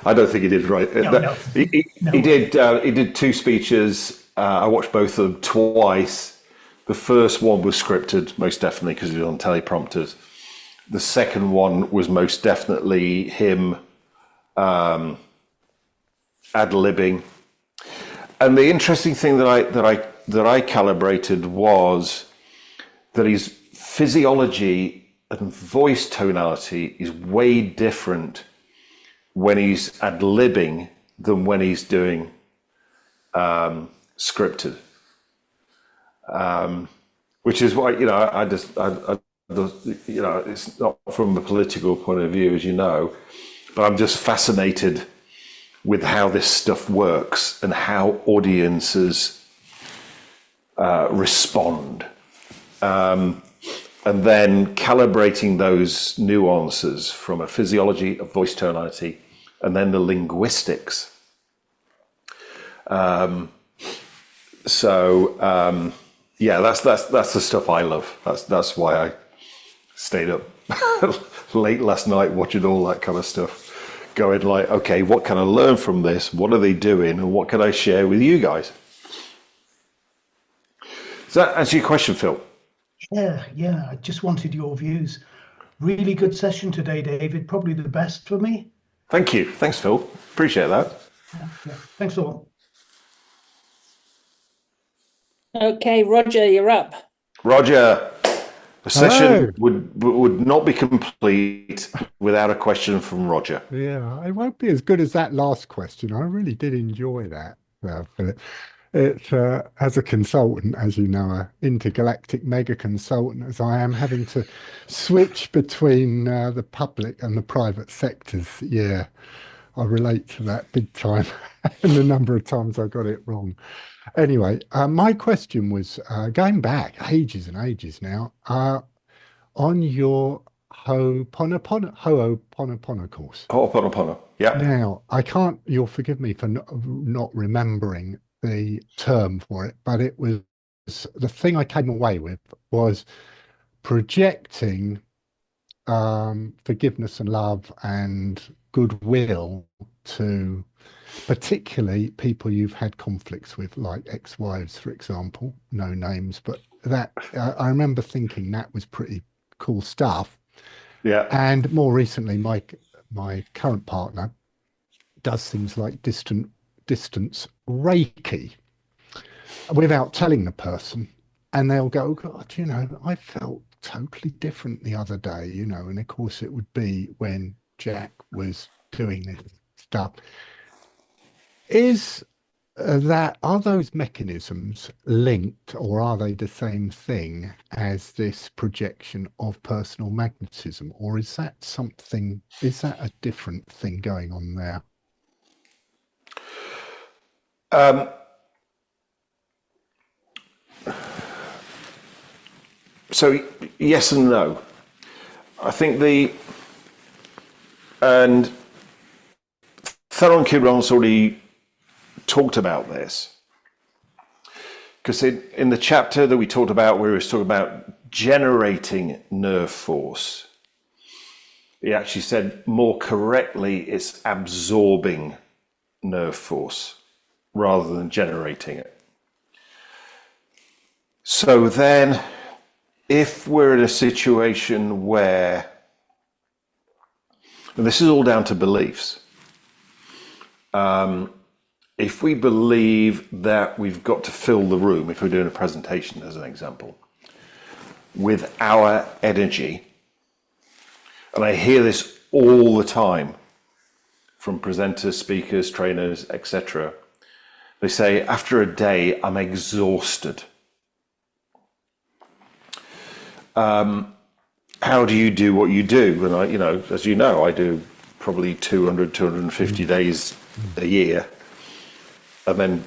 don't think he did right. No. He did 2 speeches. I watched both of them twice. The first one was scripted, most definitely, because it was on teleprompters. The second one was most definitely him ad-libbing. And the interesting thing that I calibrated was that his physiology and voice tonality is way different when he's ad-libbing than when he's doing scripted. Which is why, I just, it's not from a political point of view, as you know, but I'm just fascinated with how this stuff works and how audiences respond. And then calibrating those nuances from a physiology of voice tonality and then the linguistics. Yeah, that's the stuff I love. That's why I stayed up late last night watching all that kind of stuff, going like, okay, what can I learn from this? What are they doing? And what can I share with you guys? Does that answer your question, Phil? Yeah. I just wanted your views. Really good session today, David. Probably the best for me. Thank you. Thanks, Phil. Appreciate that. Yeah. Thanks all. Okay, Roger, you're up. Roger, the session Hello. would not be complete without a question from Roger. Yeah, it won't be as good as that last question. I really did enjoy that, Philip. It, as a consultant, as you know, an intergalactic mega consultant, as I am, having to switch between the public and the private sectors. Yeah, I relate to that big time, and the number of times I got it wrong. Anyway, my question was going back ages and ages now on your Ho'oponopono course. Ho'oponopono, yeah. Now, you'll forgive me for not remembering the term for it, but it was the thing I came away with was projecting forgiveness and love and goodwill to particularly people you've had conflicts with, like ex-wives, for example, no names, but that I remember thinking that was pretty cool stuff. Yeah. And more recently, my current partner does things like distance Reiki without telling the person, and they'll go, God, I felt totally different the other day, and of course it would be when Jack was doing this stuff. Are those mechanisms linked, or are they the same thing as this projection of personal magnetism, or is that a different thing going on there? So yes and no. I think and Theron Kidron's already talked about this, because in the chapter that we talked about, where he was talking about generating nerve force, he actually said more correctly it's absorbing nerve force rather than generating it. So then if we're in a situation where, and this is all down to beliefs, if we believe that we've got to fill the room, if we're doing a presentation as an example, with our energy, and I hear this all the time from presenters, speakers, trainers, etc., they say, after a day, I'm exhausted. How do you do what you do? And I, as you know, I do probably 200, 250 days a year. And then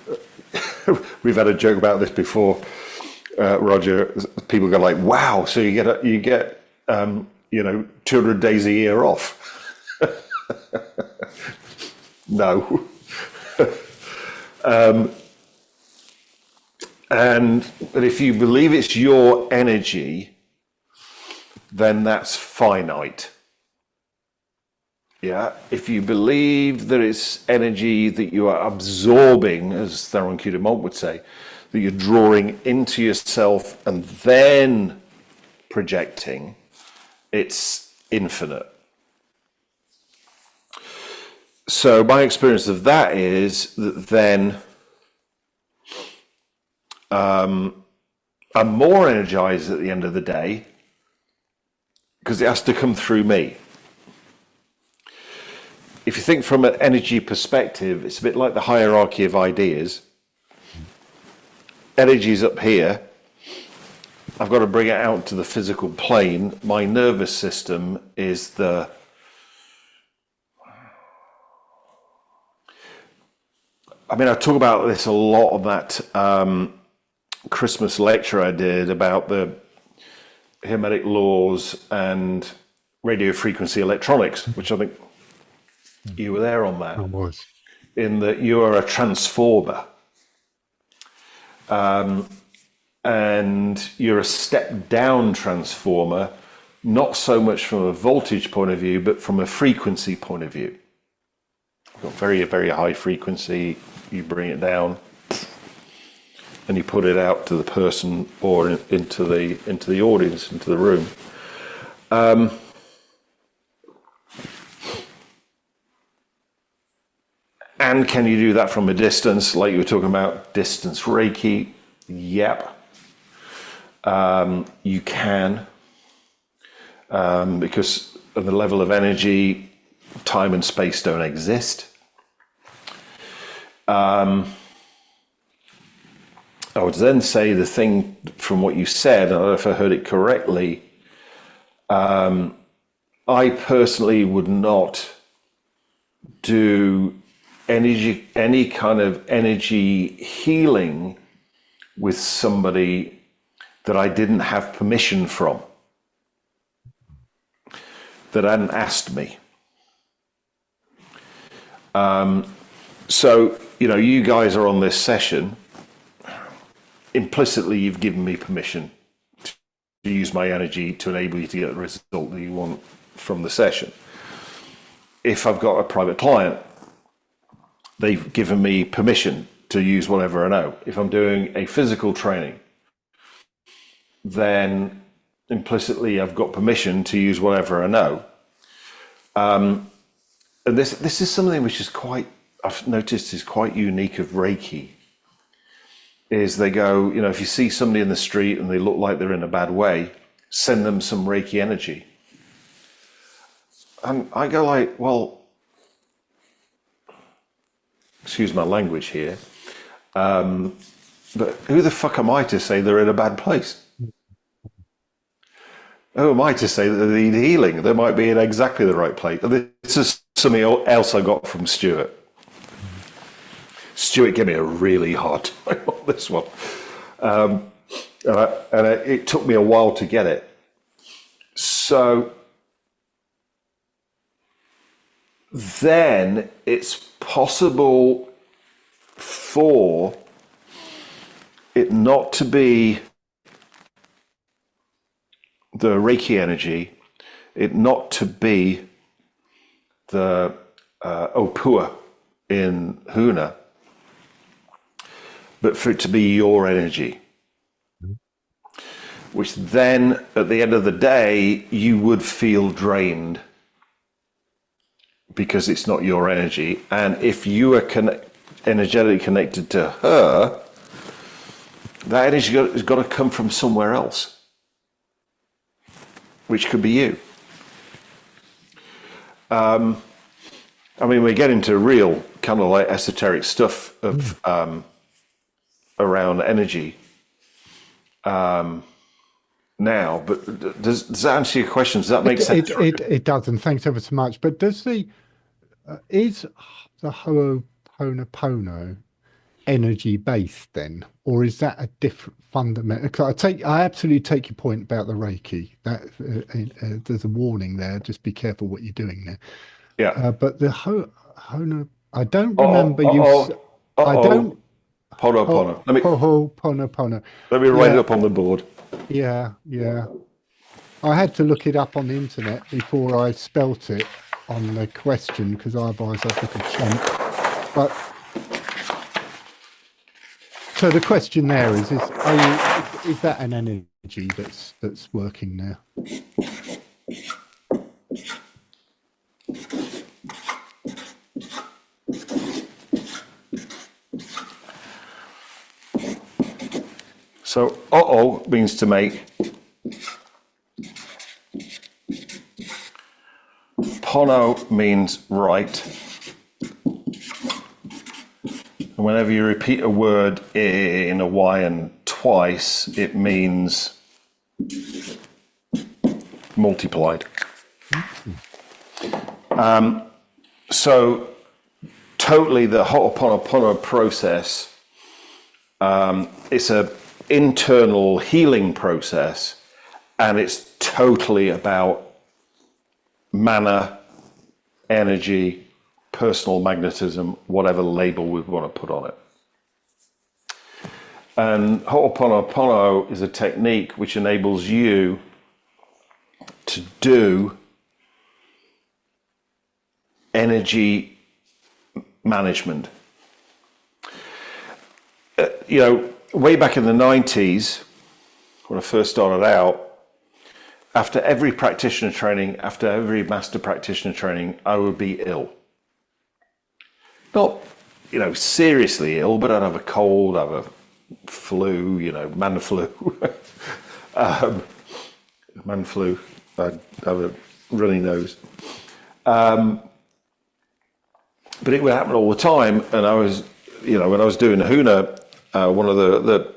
we've had a joke about this before, Roger. People go like, "Wow! So you get 200 days a year off?" No. But if you believe it's your energy, then that's finite. Yeah, if you believe that it's energy that you are absorbing, as Theron Kudamont would say, that you're drawing into yourself and then projecting, it's infinite. So my experience of that is that then I'm more energized at the end of the day because it has to come through me. If you think from an energy perspective, it's a bit like the hierarchy of ideas. Energy's up here. I've got to bring it out to the physical plane. My nervous system is the... I mean, I talk about this a lot on that Christmas lecture I did about the Hermetic laws and radio frequency electronics, which I think you were there on that. I was. In that you are a transformer. And you're a step down transformer, not so much from a voltage point of view, but from a frequency point of view. You've got very, very high frequency, you bring it down, and you put it out to the person or into the audience, into the room. And can you do that from a distance, like you were talking about, distance Reiki? Yep. You can, because of the level of energy, time and space don't exist. I would then say the thing from what you said, I don't know if I heard it correctly, I personally would not do any kind of energy healing with somebody that I didn't have permission from, that hadn't asked me. So, you know, you guys are on this session. Implicitly, you've given me permission to use my energy to enable you to get the result that you want from the session. If I've got a private client, they've given me permission to use whatever I know. If I'm doing a physical training, then implicitly I've got permission to use whatever I know. And this is something which is quite, I've noticed is quite unique of Reiki, is they go, you know, if you see somebody in the street and they look like they're in a bad way, send them some Reiki energy. And I go like, well, excuse my language here, but who the fuck am I to say they're in a bad place? Who am I to say that they need healing? They might be in exactly the right place. This is something else I got from Stuart. Stuart gave me a really hard time on this one. It took me a while to get it. So then it's possible for it not to be the Reiki energy, it not to be the Opua in Huna, but for it to be your energy, which then at the end of the day you would feel drained because it's not your energy. And if you are energetically connected to her, that energy has got to come from somewhere else, which could be you. I mean, we get into real kind of like esoteric stuff of around energy now, but does that answer your question? Does that make sense? It does, and thanks ever so much. But does is the Ho'oponopono energy based then, or is that a different fundamental? Because I absolutely take your point about the Reiki. That there's a warning there. Just be careful what you're doing there. Yeah. But the I don't remember I don't. Ho'oponopono. Ho'oponopono. Let me write it up on the board. Yeah. I had to look it up on the internet before I spelt it on the question, because otherwise I'd look a chump. But so the question there is that an energy that's working there? So, uh-oh means to make. Ho'oponopono means right. And whenever you repeat a word in Hawaiian twice, it means multiplied. So totally the Ho'oponopono process, it's a internal healing process, and it's totally about mana, energy, personal magnetism, whatever label we want to put on it. And Ho'oponopono is a technique which enables you to do energy management. Way back in the 90s, when I first started out, after every practitioner training, after every master practitioner training, I would be ill. Not, seriously ill, but I'd have a cold, I'd have a flu, man flu. Man flu, I'd have a runny nose. But it would happen all the time, and I was, when I was doing Huna, one of the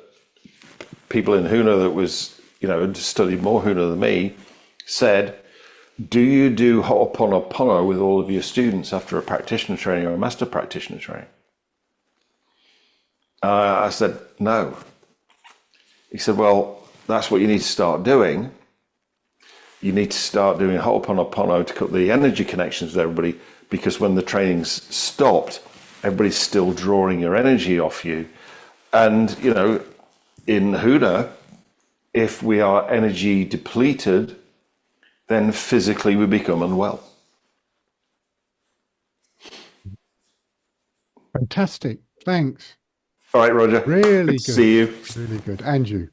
people in Huna that was, had studied more Huna than me, said, do you do Ho'oponopono with all of your students after a practitioner training or a master practitioner training? I said, no. He said, well, that's what you need to start doing. You need to start doing Ho'oponopono to cut the energy connections with everybody, because when the training's stopped, everybody's still drawing your energy off you. And, in Huna, if we are energy depleted, then physically we become unwell. Fantastic. Thanks. All right, Roger. Really good. See you. Really good. And you.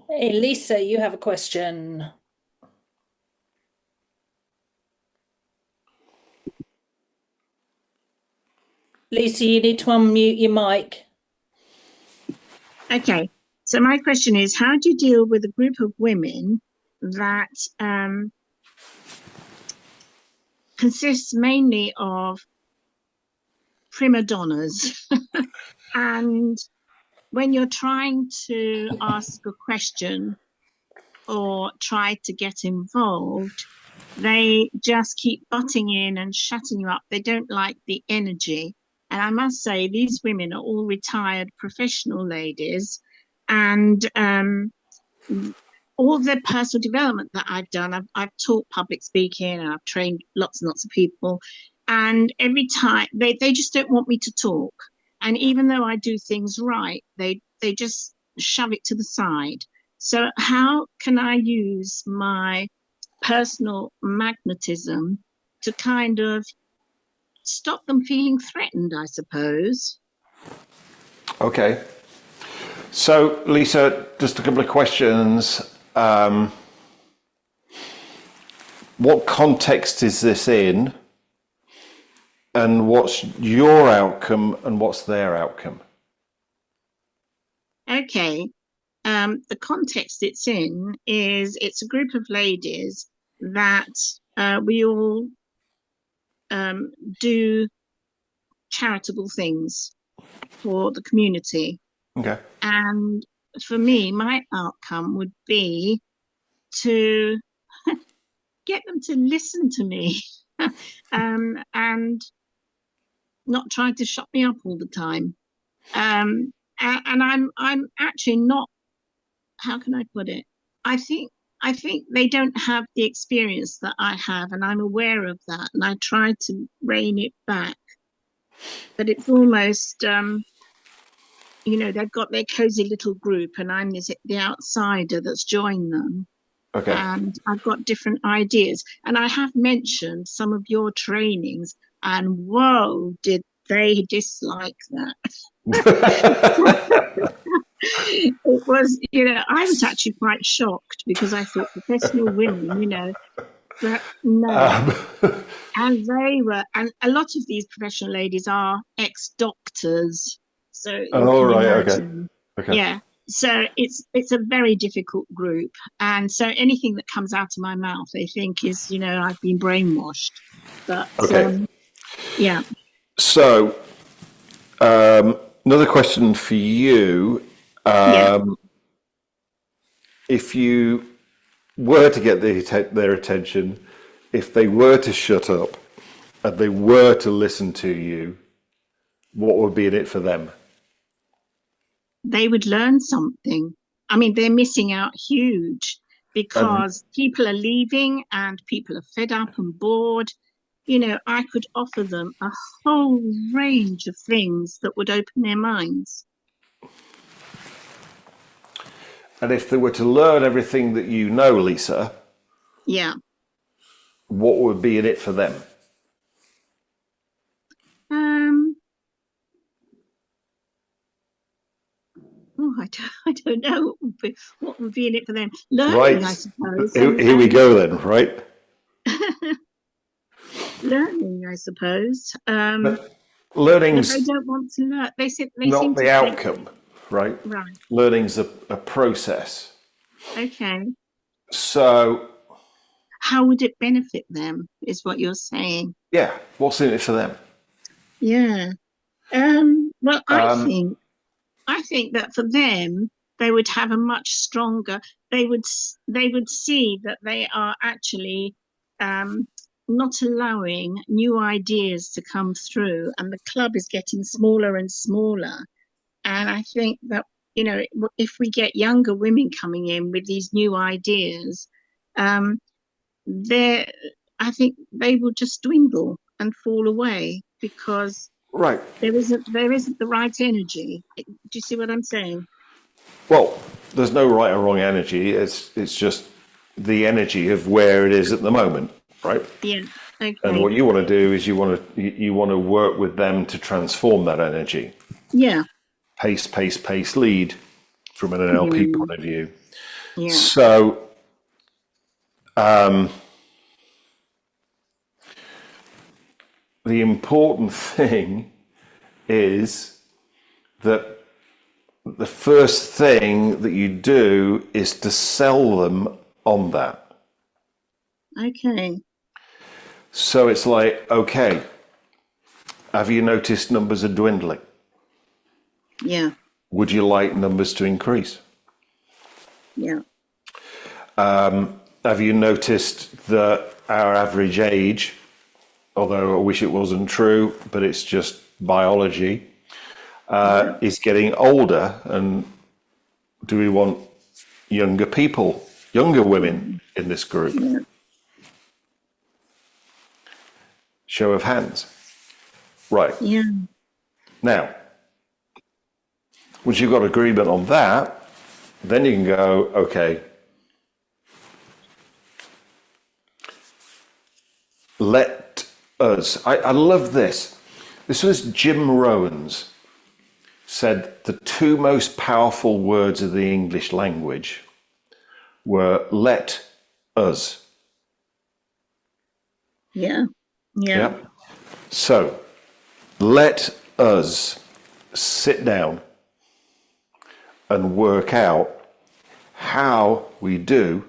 Hey, Lisa, you have a question. Lisa, you need to unmute your mic. Okay, so my question is, how do you deal with a group of women that consists mainly of prima donnas? And when you're trying to ask a question or try to get involved, they just keep butting in and shutting you up. They don't like the energy. And I must say, these women are all retired professional ladies, and all the personal development that I've done, I've taught public speaking, and I've trained lots and lots of people. And every time they just don't want me to talk. And even though I do things right, they just shove it to the side. So how can I use my personal magnetism to kind of stop them feeling threatened, I suppose? Okay. So, Lisa, just a couple of questions. What context is this in? And what's your outcome and what's their outcome? Okay. The context it's in is it's a group of ladies that we all do charitable things for the community. Okay. And for me, my outcome would be to get them to listen to me and not try to shut me up all the time. And I'm actually not, how can I put it? I think they don't have the experience that I have, and I'm aware of that, and I try to rein it back. But it's almost, they've got their cozy little group, and I'm the outsider that's joined them. Okay. And I've got different ideas. And I have mentioned some of your trainings, and whoa, did they dislike that. It was, I was actually quite shocked, because I thought professional women, but no. And they were, and a lot of these professional ladies are ex-doctors. So oh, right, okay. Yeah. So it's a very difficult group, and so anything that comes out of my mouth, they think is, I've been brainwashed. But Okay. yeah, So, another question for you. yeah, If you were to get their attention, if they were to shut up and they were to listen to you, what would be in it for them? they would learn something. I mean, they're missing out huge And because people are leaving and people are fed up and bored. I could offer them a whole range of things that would open their minds. if they were to learn everything that you know, Lisa, Yeah. what would be in it for them? Um, I don't know what would be in it for them. Learning, Right. I suppose. Here we go then, right? Learning, I suppose. But But they learning's don't want to learn. They not seem to the think, outcome, right? right, Learning's a process. okay. So, How would it benefit them, is what you're saying. yeah, what's in it for them? Yeah. Well, Um, I think that for them, they would have a much stronger. They would see that they are actually um, not allowing new ideas to come through, and the club is getting smaller and smaller. And I think that if we get younger women coming in with these new ideas, um, they I think they will just dwindle and fall away because right. there isn't the right energy. Do you see what I'm saying? Well, there's no right or wrong energy. It's just the energy of where it is at the moment, right? Yeah. And Okay. what you want to do is you want to work with them to transform that energy. Yeah. Pace, lead from an NLP Mm, point of view. yeah. So the important thing is that the first thing that you do is to sell them on that. Okay. So it's like, okay, have you noticed numbers are dwindling? Yeah. Would you like numbers to increase? Yeah. Have you noticed that our average age, although I wish it wasn't true, but it's just biology, Yeah. is getting older? And do we want younger people, younger women Mm, in this group? yeah. Show of hands. Right. Yeah. Now, once you've got agreement on that, then you can go, okay, let us. I love this. This was Jim Rowan's said the two most powerful words of the English language were let us. Yeah. Yeah. Yeah. So let us sit down and work out how we do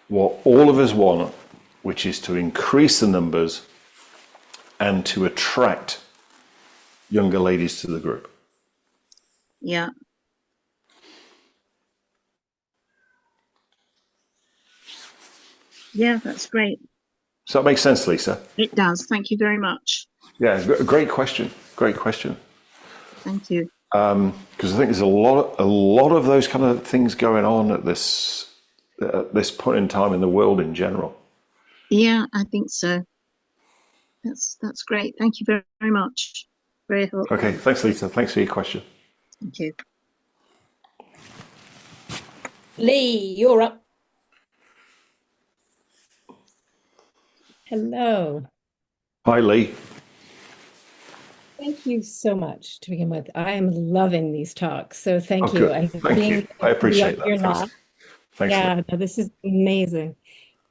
what all of us want, which is to increase the numbers and to attract younger ladies to the group. Yeah. Yeah. That's great. Does that make sense, Lisa? It does. Thank you very much. Yeah, great question. Great question. Thank you. Because I think there's a lot of those kind of things going on at this point in time in the world in general. Yeah, I think so. That's great. Thank you very, very much. Very helpful. Okay, thanks, Lisa. Thanks for your question. Thank you. Lee, you're up. Hello. Hi, Lee. Thank you so much to begin with. I am loving these talks. So thank Oh, you. good. I Thank you. think I appreciate you're that. not. Thanks. Yeah, Lee. no, this is amazing.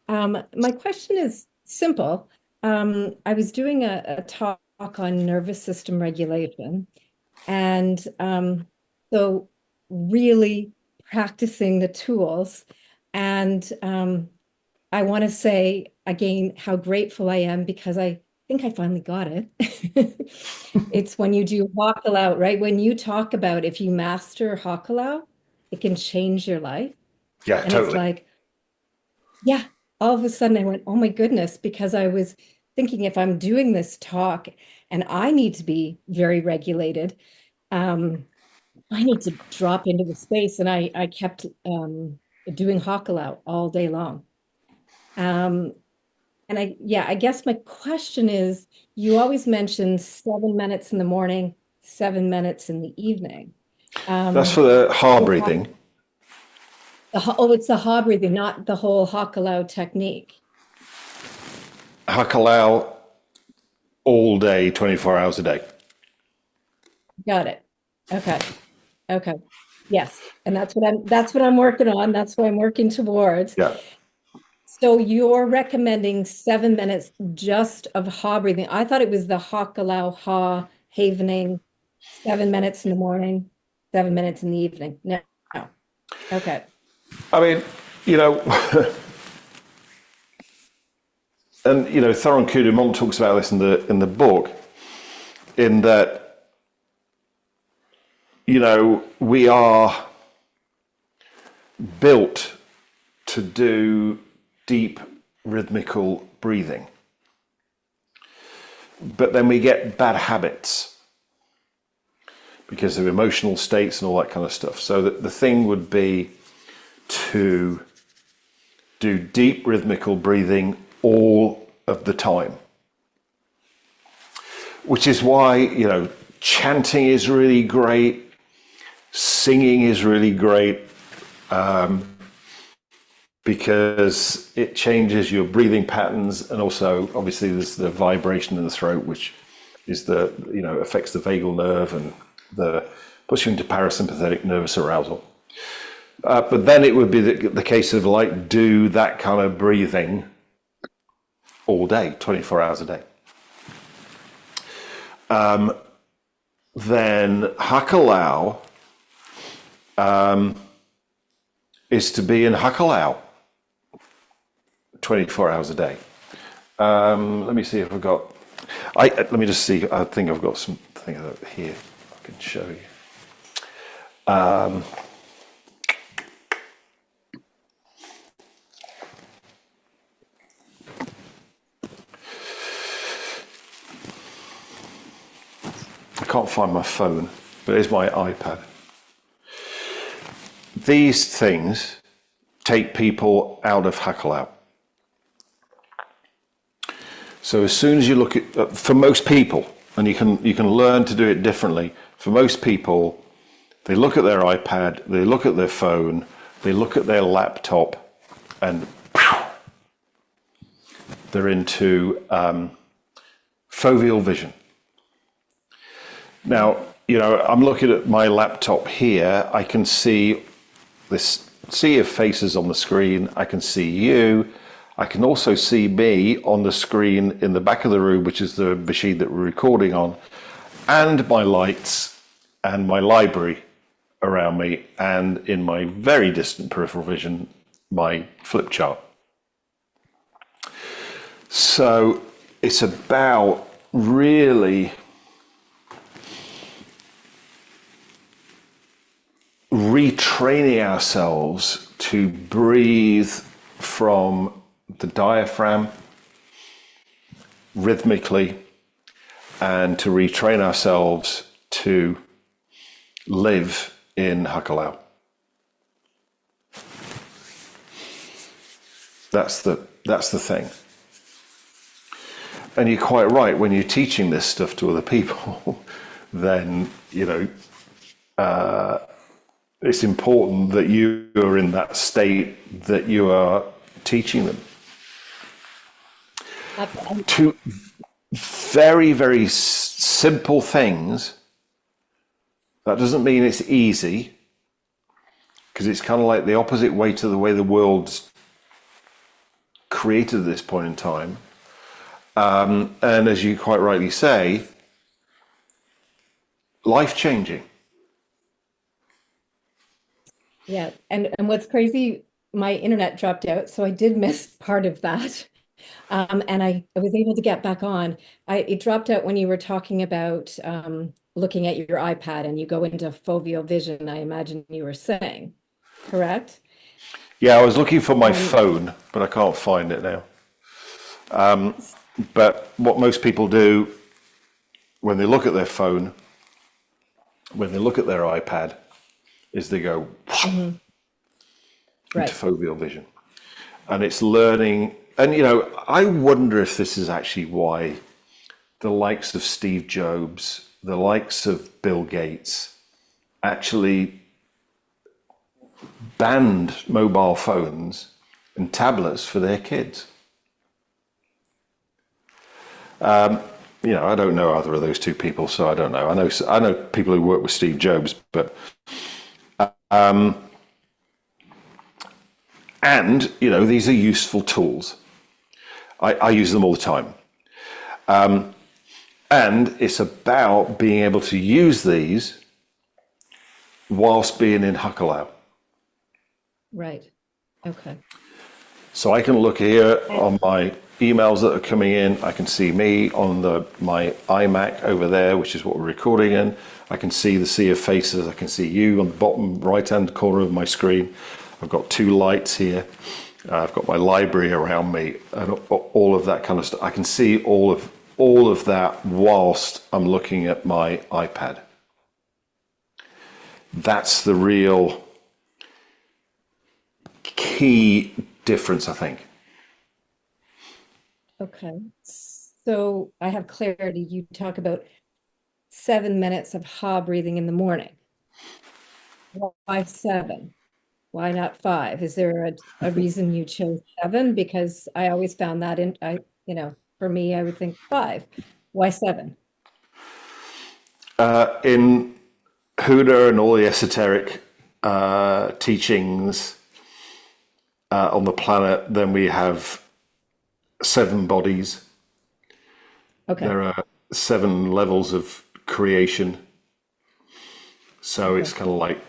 My question is simple. I was doing a talk on nervous system regulation. And so really practicing the tools. And I want to say again how grateful I am, because I think I finally got it. It's when you do Hakalau, right? When you talk about if you master Hakalau, it can change your life. Yeah, And totally. it's like, yeah, all of a sudden I went, oh my goodness, because I was thinking if I'm doing this talk and I need to be very regulated, I need to drop into the space. And I kept doing Hakalau all day long. And I guess my question is, you always mention 7 minutes in the morning, 7 minutes in the evening. That's for the ha breathing. It's the ha breathing, not the whole Hakalau technique. Hakalau all day, 24 hours a day. Got it. Okay. Okay. Yes. And that's what I'm working on. That's what I'm working towards. Yeah. So you're recommending 7 minutes just of ha breathing. I thought it was the Hakalau ha havening, 7 minutes in the morning, 7 minutes in the evening. No. Okay. I mean, and Thoron Kudumont talks about this in the book, in that we are built to do deep rhythmical breathing, but then we get bad habits because of emotional states and all that kind of stuff. So that the thing would be to do deep rhythmical breathing all of the time, which is why chanting is really great, singing is really great, because it changes your breathing patterns, and also obviously there's the vibration in the throat, which is affects the vagal nerve and puts you into parasympathetic nervous arousal. But then it would be the case of do that kind of breathing all day, 24 hours a day. Then Hakalau is to be in Hakalau 24 hours a day. Let me see if I've got. Let me just see. I think I've got something here I can show you. I can't find my phone, but it's my iPad. These things take people out of Hakalau. So as soon as you look at, for most people, and you can learn to do it differently. For most people, they look at their iPad, they look at their phone, they look at their laptop, and they're into foveal vision. Now, I'm looking at my laptop here. I can see this sea of faces on the screen. I can see you. I can also see me on the screen in the back of the room, which is the machine that we're recording on, and my lights and my library around me, and in my very distant peripheral vision, my flip chart. So it's about really retraining ourselves to breathe from the diaphragm rhythmically, and to retrain ourselves to live in Hakalau. That's the thing. And you're quite right, when you're teaching this stuff to other people, then it's important that you are in that state that you are teaching them. Two very, very simple things. That doesn't mean it's easy, because it's kind of like the opposite way to the way the world's created at this point in time. And as you quite rightly say, life-changing. Yeah, and what's crazy, my internet dropped out, so I did miss part of that. And I was able to get back on. It dropped out when you were talking about looking at your iPad and you go into foveal vision, I imagine you were saying, correct? Yeah, I was looking for my And phone, but I can't find it now. But what most people do when they look at their phone, when they look at their iPad, is they go into right, foveal vision. And it's learning. And, I wonder if this is actually why the likes of Steve Jobs, the likes of Bill Gates, actually banned mobile phones and tablets for their kids. I don't know either of those two people, so I don't know. I know people who work with Steve Jobs, but these are useful tools. I use them all the time, and it's about being able to use these whilst being in Huckalau. right. Okay. So I can look here on my emails that are coming in. I can see me on my iMac over there, which is what we're recording in. I can see the sea of faces. I can see you on the bottom right-hand corner of my screen. I've got two lights here. I've got my library around me and all of that kind of stuff. I can see all of that whilst I'm looking at my iPad. That's the real key difference, I think. Okay. So I have clarity. You talk about 7 minutes of ha breathing in the morning. Why 7? Why not 5? Is there a reason you chose 7? Because I always found that for me, I would think 5. Why 7? In Huda and all the esoteric teachings on the planet, then we have 7 bodies. Okay. There are 7 levels of creation. So it's kind of like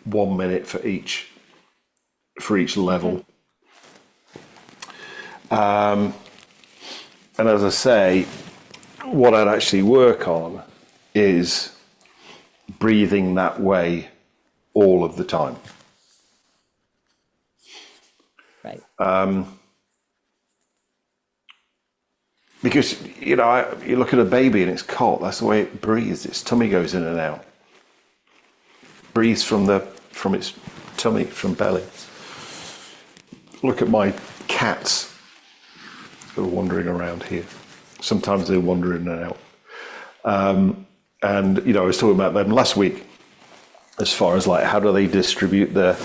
1 minute for each level. And as I say, what I'd actually work on is breathing that way all of the time. Right. Because, you look at a baby and it's cot, that's the way it breathes. Its tummy goes in and out. Breathes from its tummy, from belly. Look at my cats who are wandering around here. Sometimes they wander in and out. And, I was talking about them last week as far as like how do they distribute their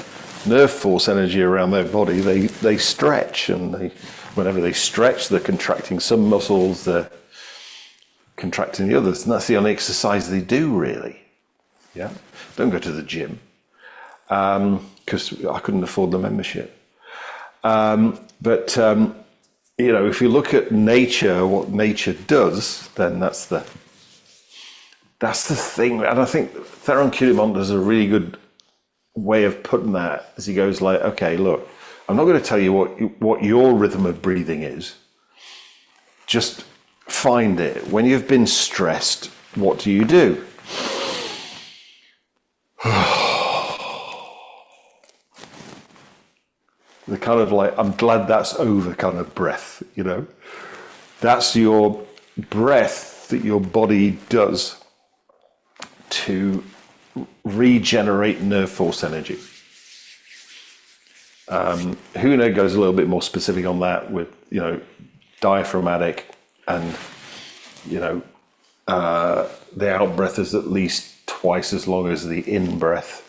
nerve force energy around their body. They stretch, and whenever they stretch, they're contracting some muscles, they're contracting the others, and that's the only exercise they do, really. Yeah, don't go to the gym because I couldn't afford the membership. But if you look at nature, what nature does, then that's the thing. And I think Theron Kudimont does a really good way of putting that, as he goes like, okay, look, I'm not going to tell you what your rhythm of breathing is. Just find it. When you've been stressed, what do you do? The kind of like, I'm glad that's over kind of breath, That's your breath that your body does to regenerate nerve force energy. Huna goes a little bit more specific on that with, diaphragmatic and, the out breath is at least twice as long as the in breath.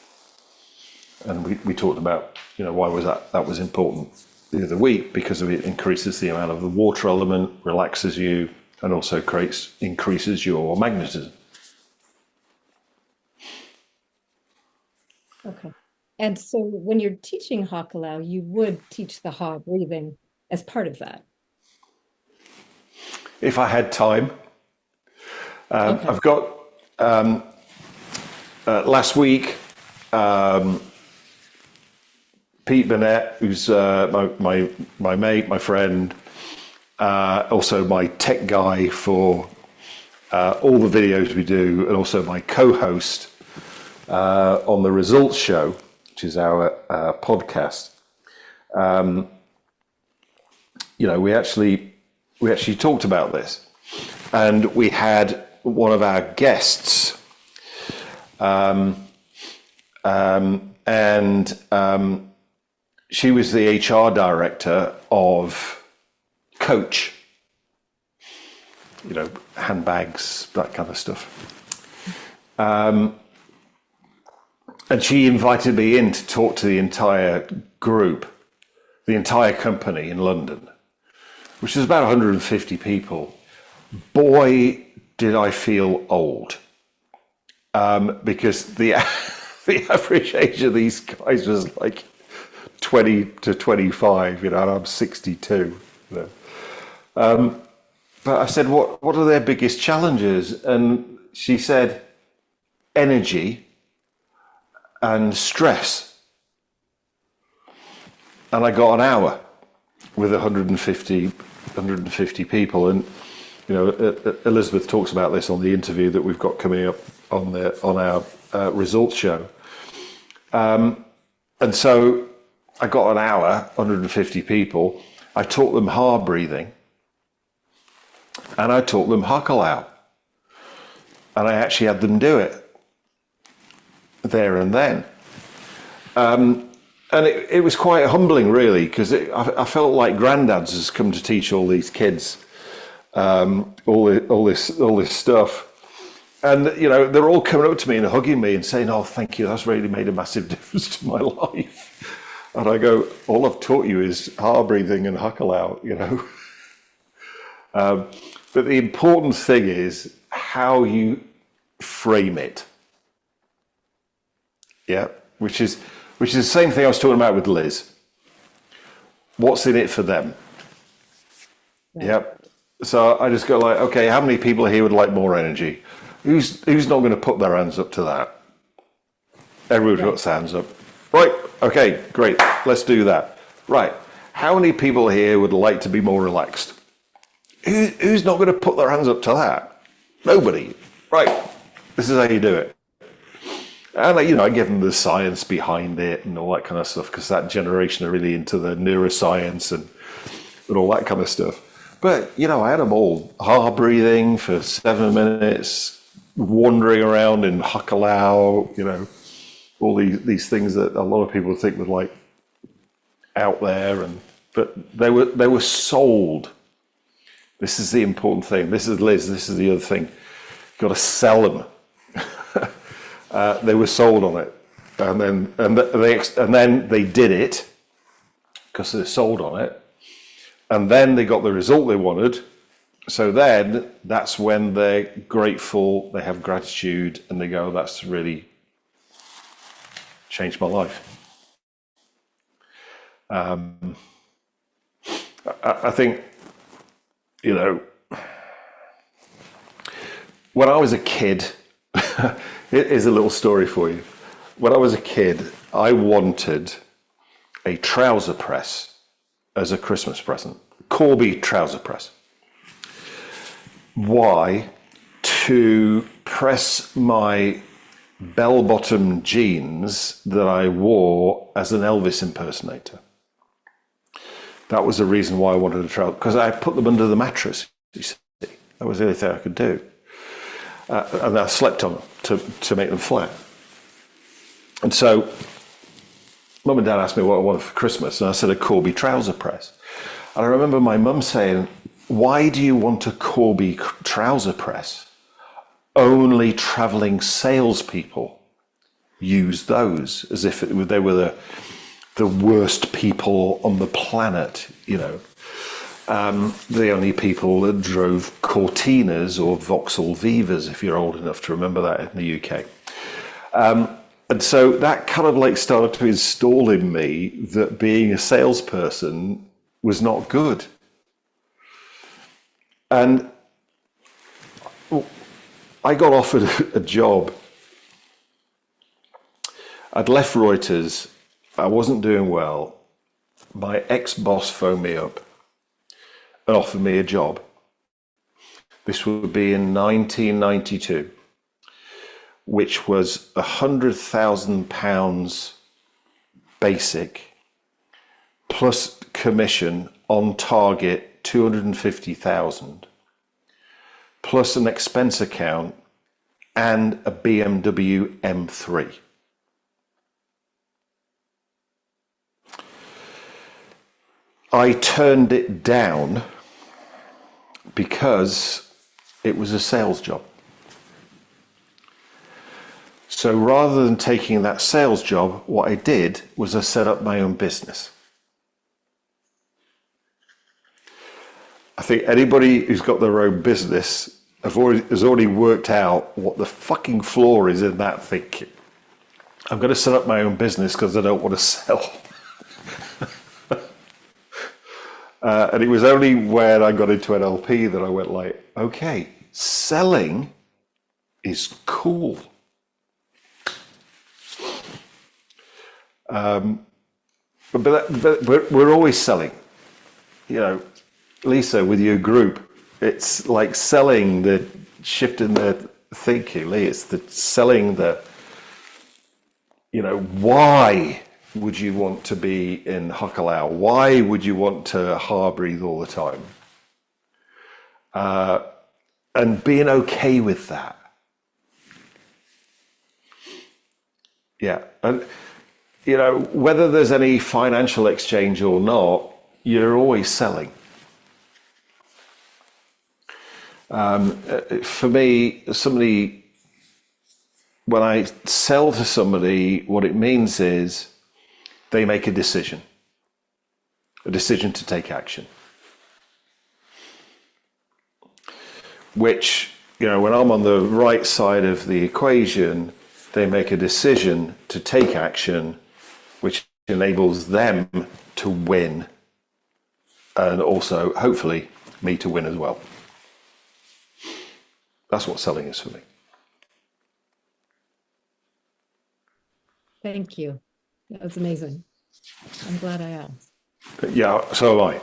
And we talked about, why was that was important the other week, because it increases the amount of the water element, relaxes you, and also increases your magnetism. Okay. And so when you're teaching Hakalau, you would teach the ha breathing as part of that. If I had time. Okay. I've got, last week, Pete Burnett, who's my mate, my friend, also my tech guy for all the videos we do, and also my co-host on the Results Show, which is our podcast. We actually talked about this, and we had one of our guests, she was the HR director of Coach, handbags, that kind of stuff. And she invited me in to talk to the entire group, the entire company in London, which is about 150 people. Boy, did I feel old. Because the average age of these guys was like 20 to 25, and I'm 62. But I said, what are their biggest challenges? And she said, energy and stress. And I got an hour with 150 people. And, Elizabeth talks about this on the interview that we've got coming up on our Results Show. And so I got an hour, 150 people. I taught them hard breathing, and I taught them huckle out. And I actually had them do it there and then. And it was quite humbling, really, because I felt like granddads has come to teach all these kids all this stuff. And, they're all coming up to me and hugging me and saying, oh, thank you, that's really made a massive difference to my life. And I go, all I've taught you is hard breathing and huckle out, But the important thing is how you frame it. Yeah, which is the same thing I was talking about with Liz. What's in it for them? Yep. So I just go like, okay, how many people here would like more energy? Who's not going to put their hands up to that? Everybody puts their hands up. Right, okay, great, let's do that. Right, how many people here would like to be more relaxed? Who's not going to put their hands up to that? Nobody. Right, this is how you do it. And I give them the science behind it and all that kind of stuff, because that generation are really into the neuroscience and all that kind of stuff. But, I had them all hard breathing for 7 minutes, wandering around in huckle out, all these things that a lot of people think were like out there, but they were sold. This is the important thing. This is Liz. This is the other thing. You've got to sell them. They were sold on it, and then they did it because they're sold on it, and then they got the result they wanted. So then that's when they're grateful. They have gratitude, and they go, "That's really changed my life." I think, when I was a kid, here's a little story for you. When I was a kid, I wanted a trouser press as a Christmas present. Corby trouser press. Why? To press my bell-bottom jeans that I wore as an Elvis impersonator. That was the reason why I wanted a trouser, because I put them under the mattress, you see. That was the only thing I could do. And I slept on them to make them flat. And so Mum and Dad asked me what I wanted for Christmas, and I said a Corby trouser press. And I remember my mum saying, why do you want a Corby trouser press? Only travelling salespeople use those, as if they were the worst people on the planet, the only people that drove Cortinas or Vauxhall Vivas, if you're old enough to remember that in the UK. And so that kind of started to install in me that being a salesperson was not good. And I got offered a job. I'd left Reuters I wasn't doing well. My ex-boss phoned me up and offered me a job. This would be in 1992, which was £100,000 basic plus commission on target 250,000 plus an expense account and a BMW M3. I turned it down because it was a sales job. So rather than taking that sales job, what I did was I set up my own business. I think anybody who's got their own business has already worked out what the fucking flaw is in that thinking. I'm going to set up my own business because I don't want to sell. And it was only when I got into NLP that I went like, okay, selling is cool. But we're always selling. You know, Lisa, with your group, it's like selling the shift in the thinking. Lee, it's the selling the, why would you want to be in Huckalau? Why would you want to breathe all the time? And being okay with that. Yeah. And, whether there's any financial exchange or not, you're always selling. For me, when I sell to somebody, what it means is they make a decision to take action. Which, when I'm on the right side of the equation, they make a decision to take action, which enables them to win, and also, hopefully, me to win as well. That's what selling is for me. Thank you. That was amazing. I'm glad I asked. Yeah, so am I.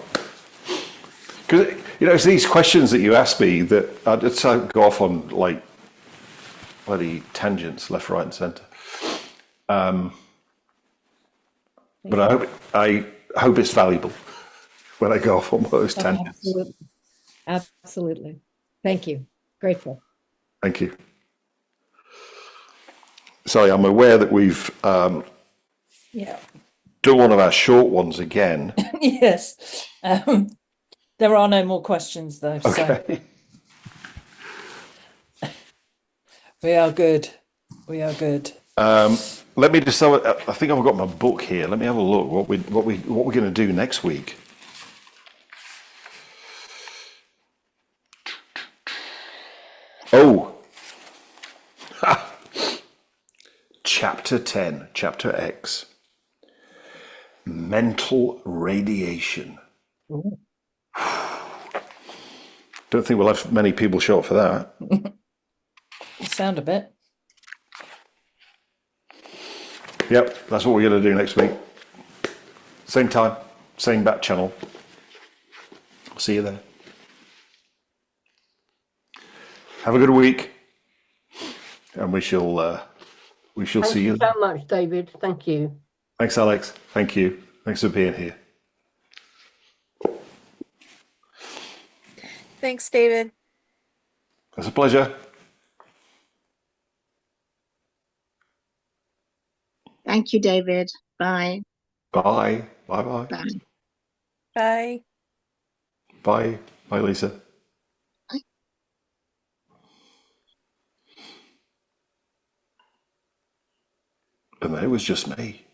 Because, it's these questions that you ask me that I just go off on like bloody tangents, left, right, and centre. But I hope it's valuable when I go off on those tangents. Absolutely. Absolutely. Thank you. Grateful. Thank you. Sorry, I'm aware that we've done one of our short ones again. Yes. There are no more questions though. Okay. So we are good. We are good. Let me just. I think I've got my book here. Let me have a look. What we're going to do next week. Oh, Chapter 10, Chapter X. Mental radiation. Ooh. Don't think we'll have many people show up for that. You sound a bit. Yep, that's what we're going to do next week. Same time, same back channel. See you there. Have a good week, and we shall see you. Thank you so much, David. Thank you. Thanks, Alex. Thank you. Thanks for being here. Thanks, David. It's a pleasure. Thank you, David. Bye. Bye. Bye-bye. Bye. Bye. Bye. Bye, Lisa. And then it was just me.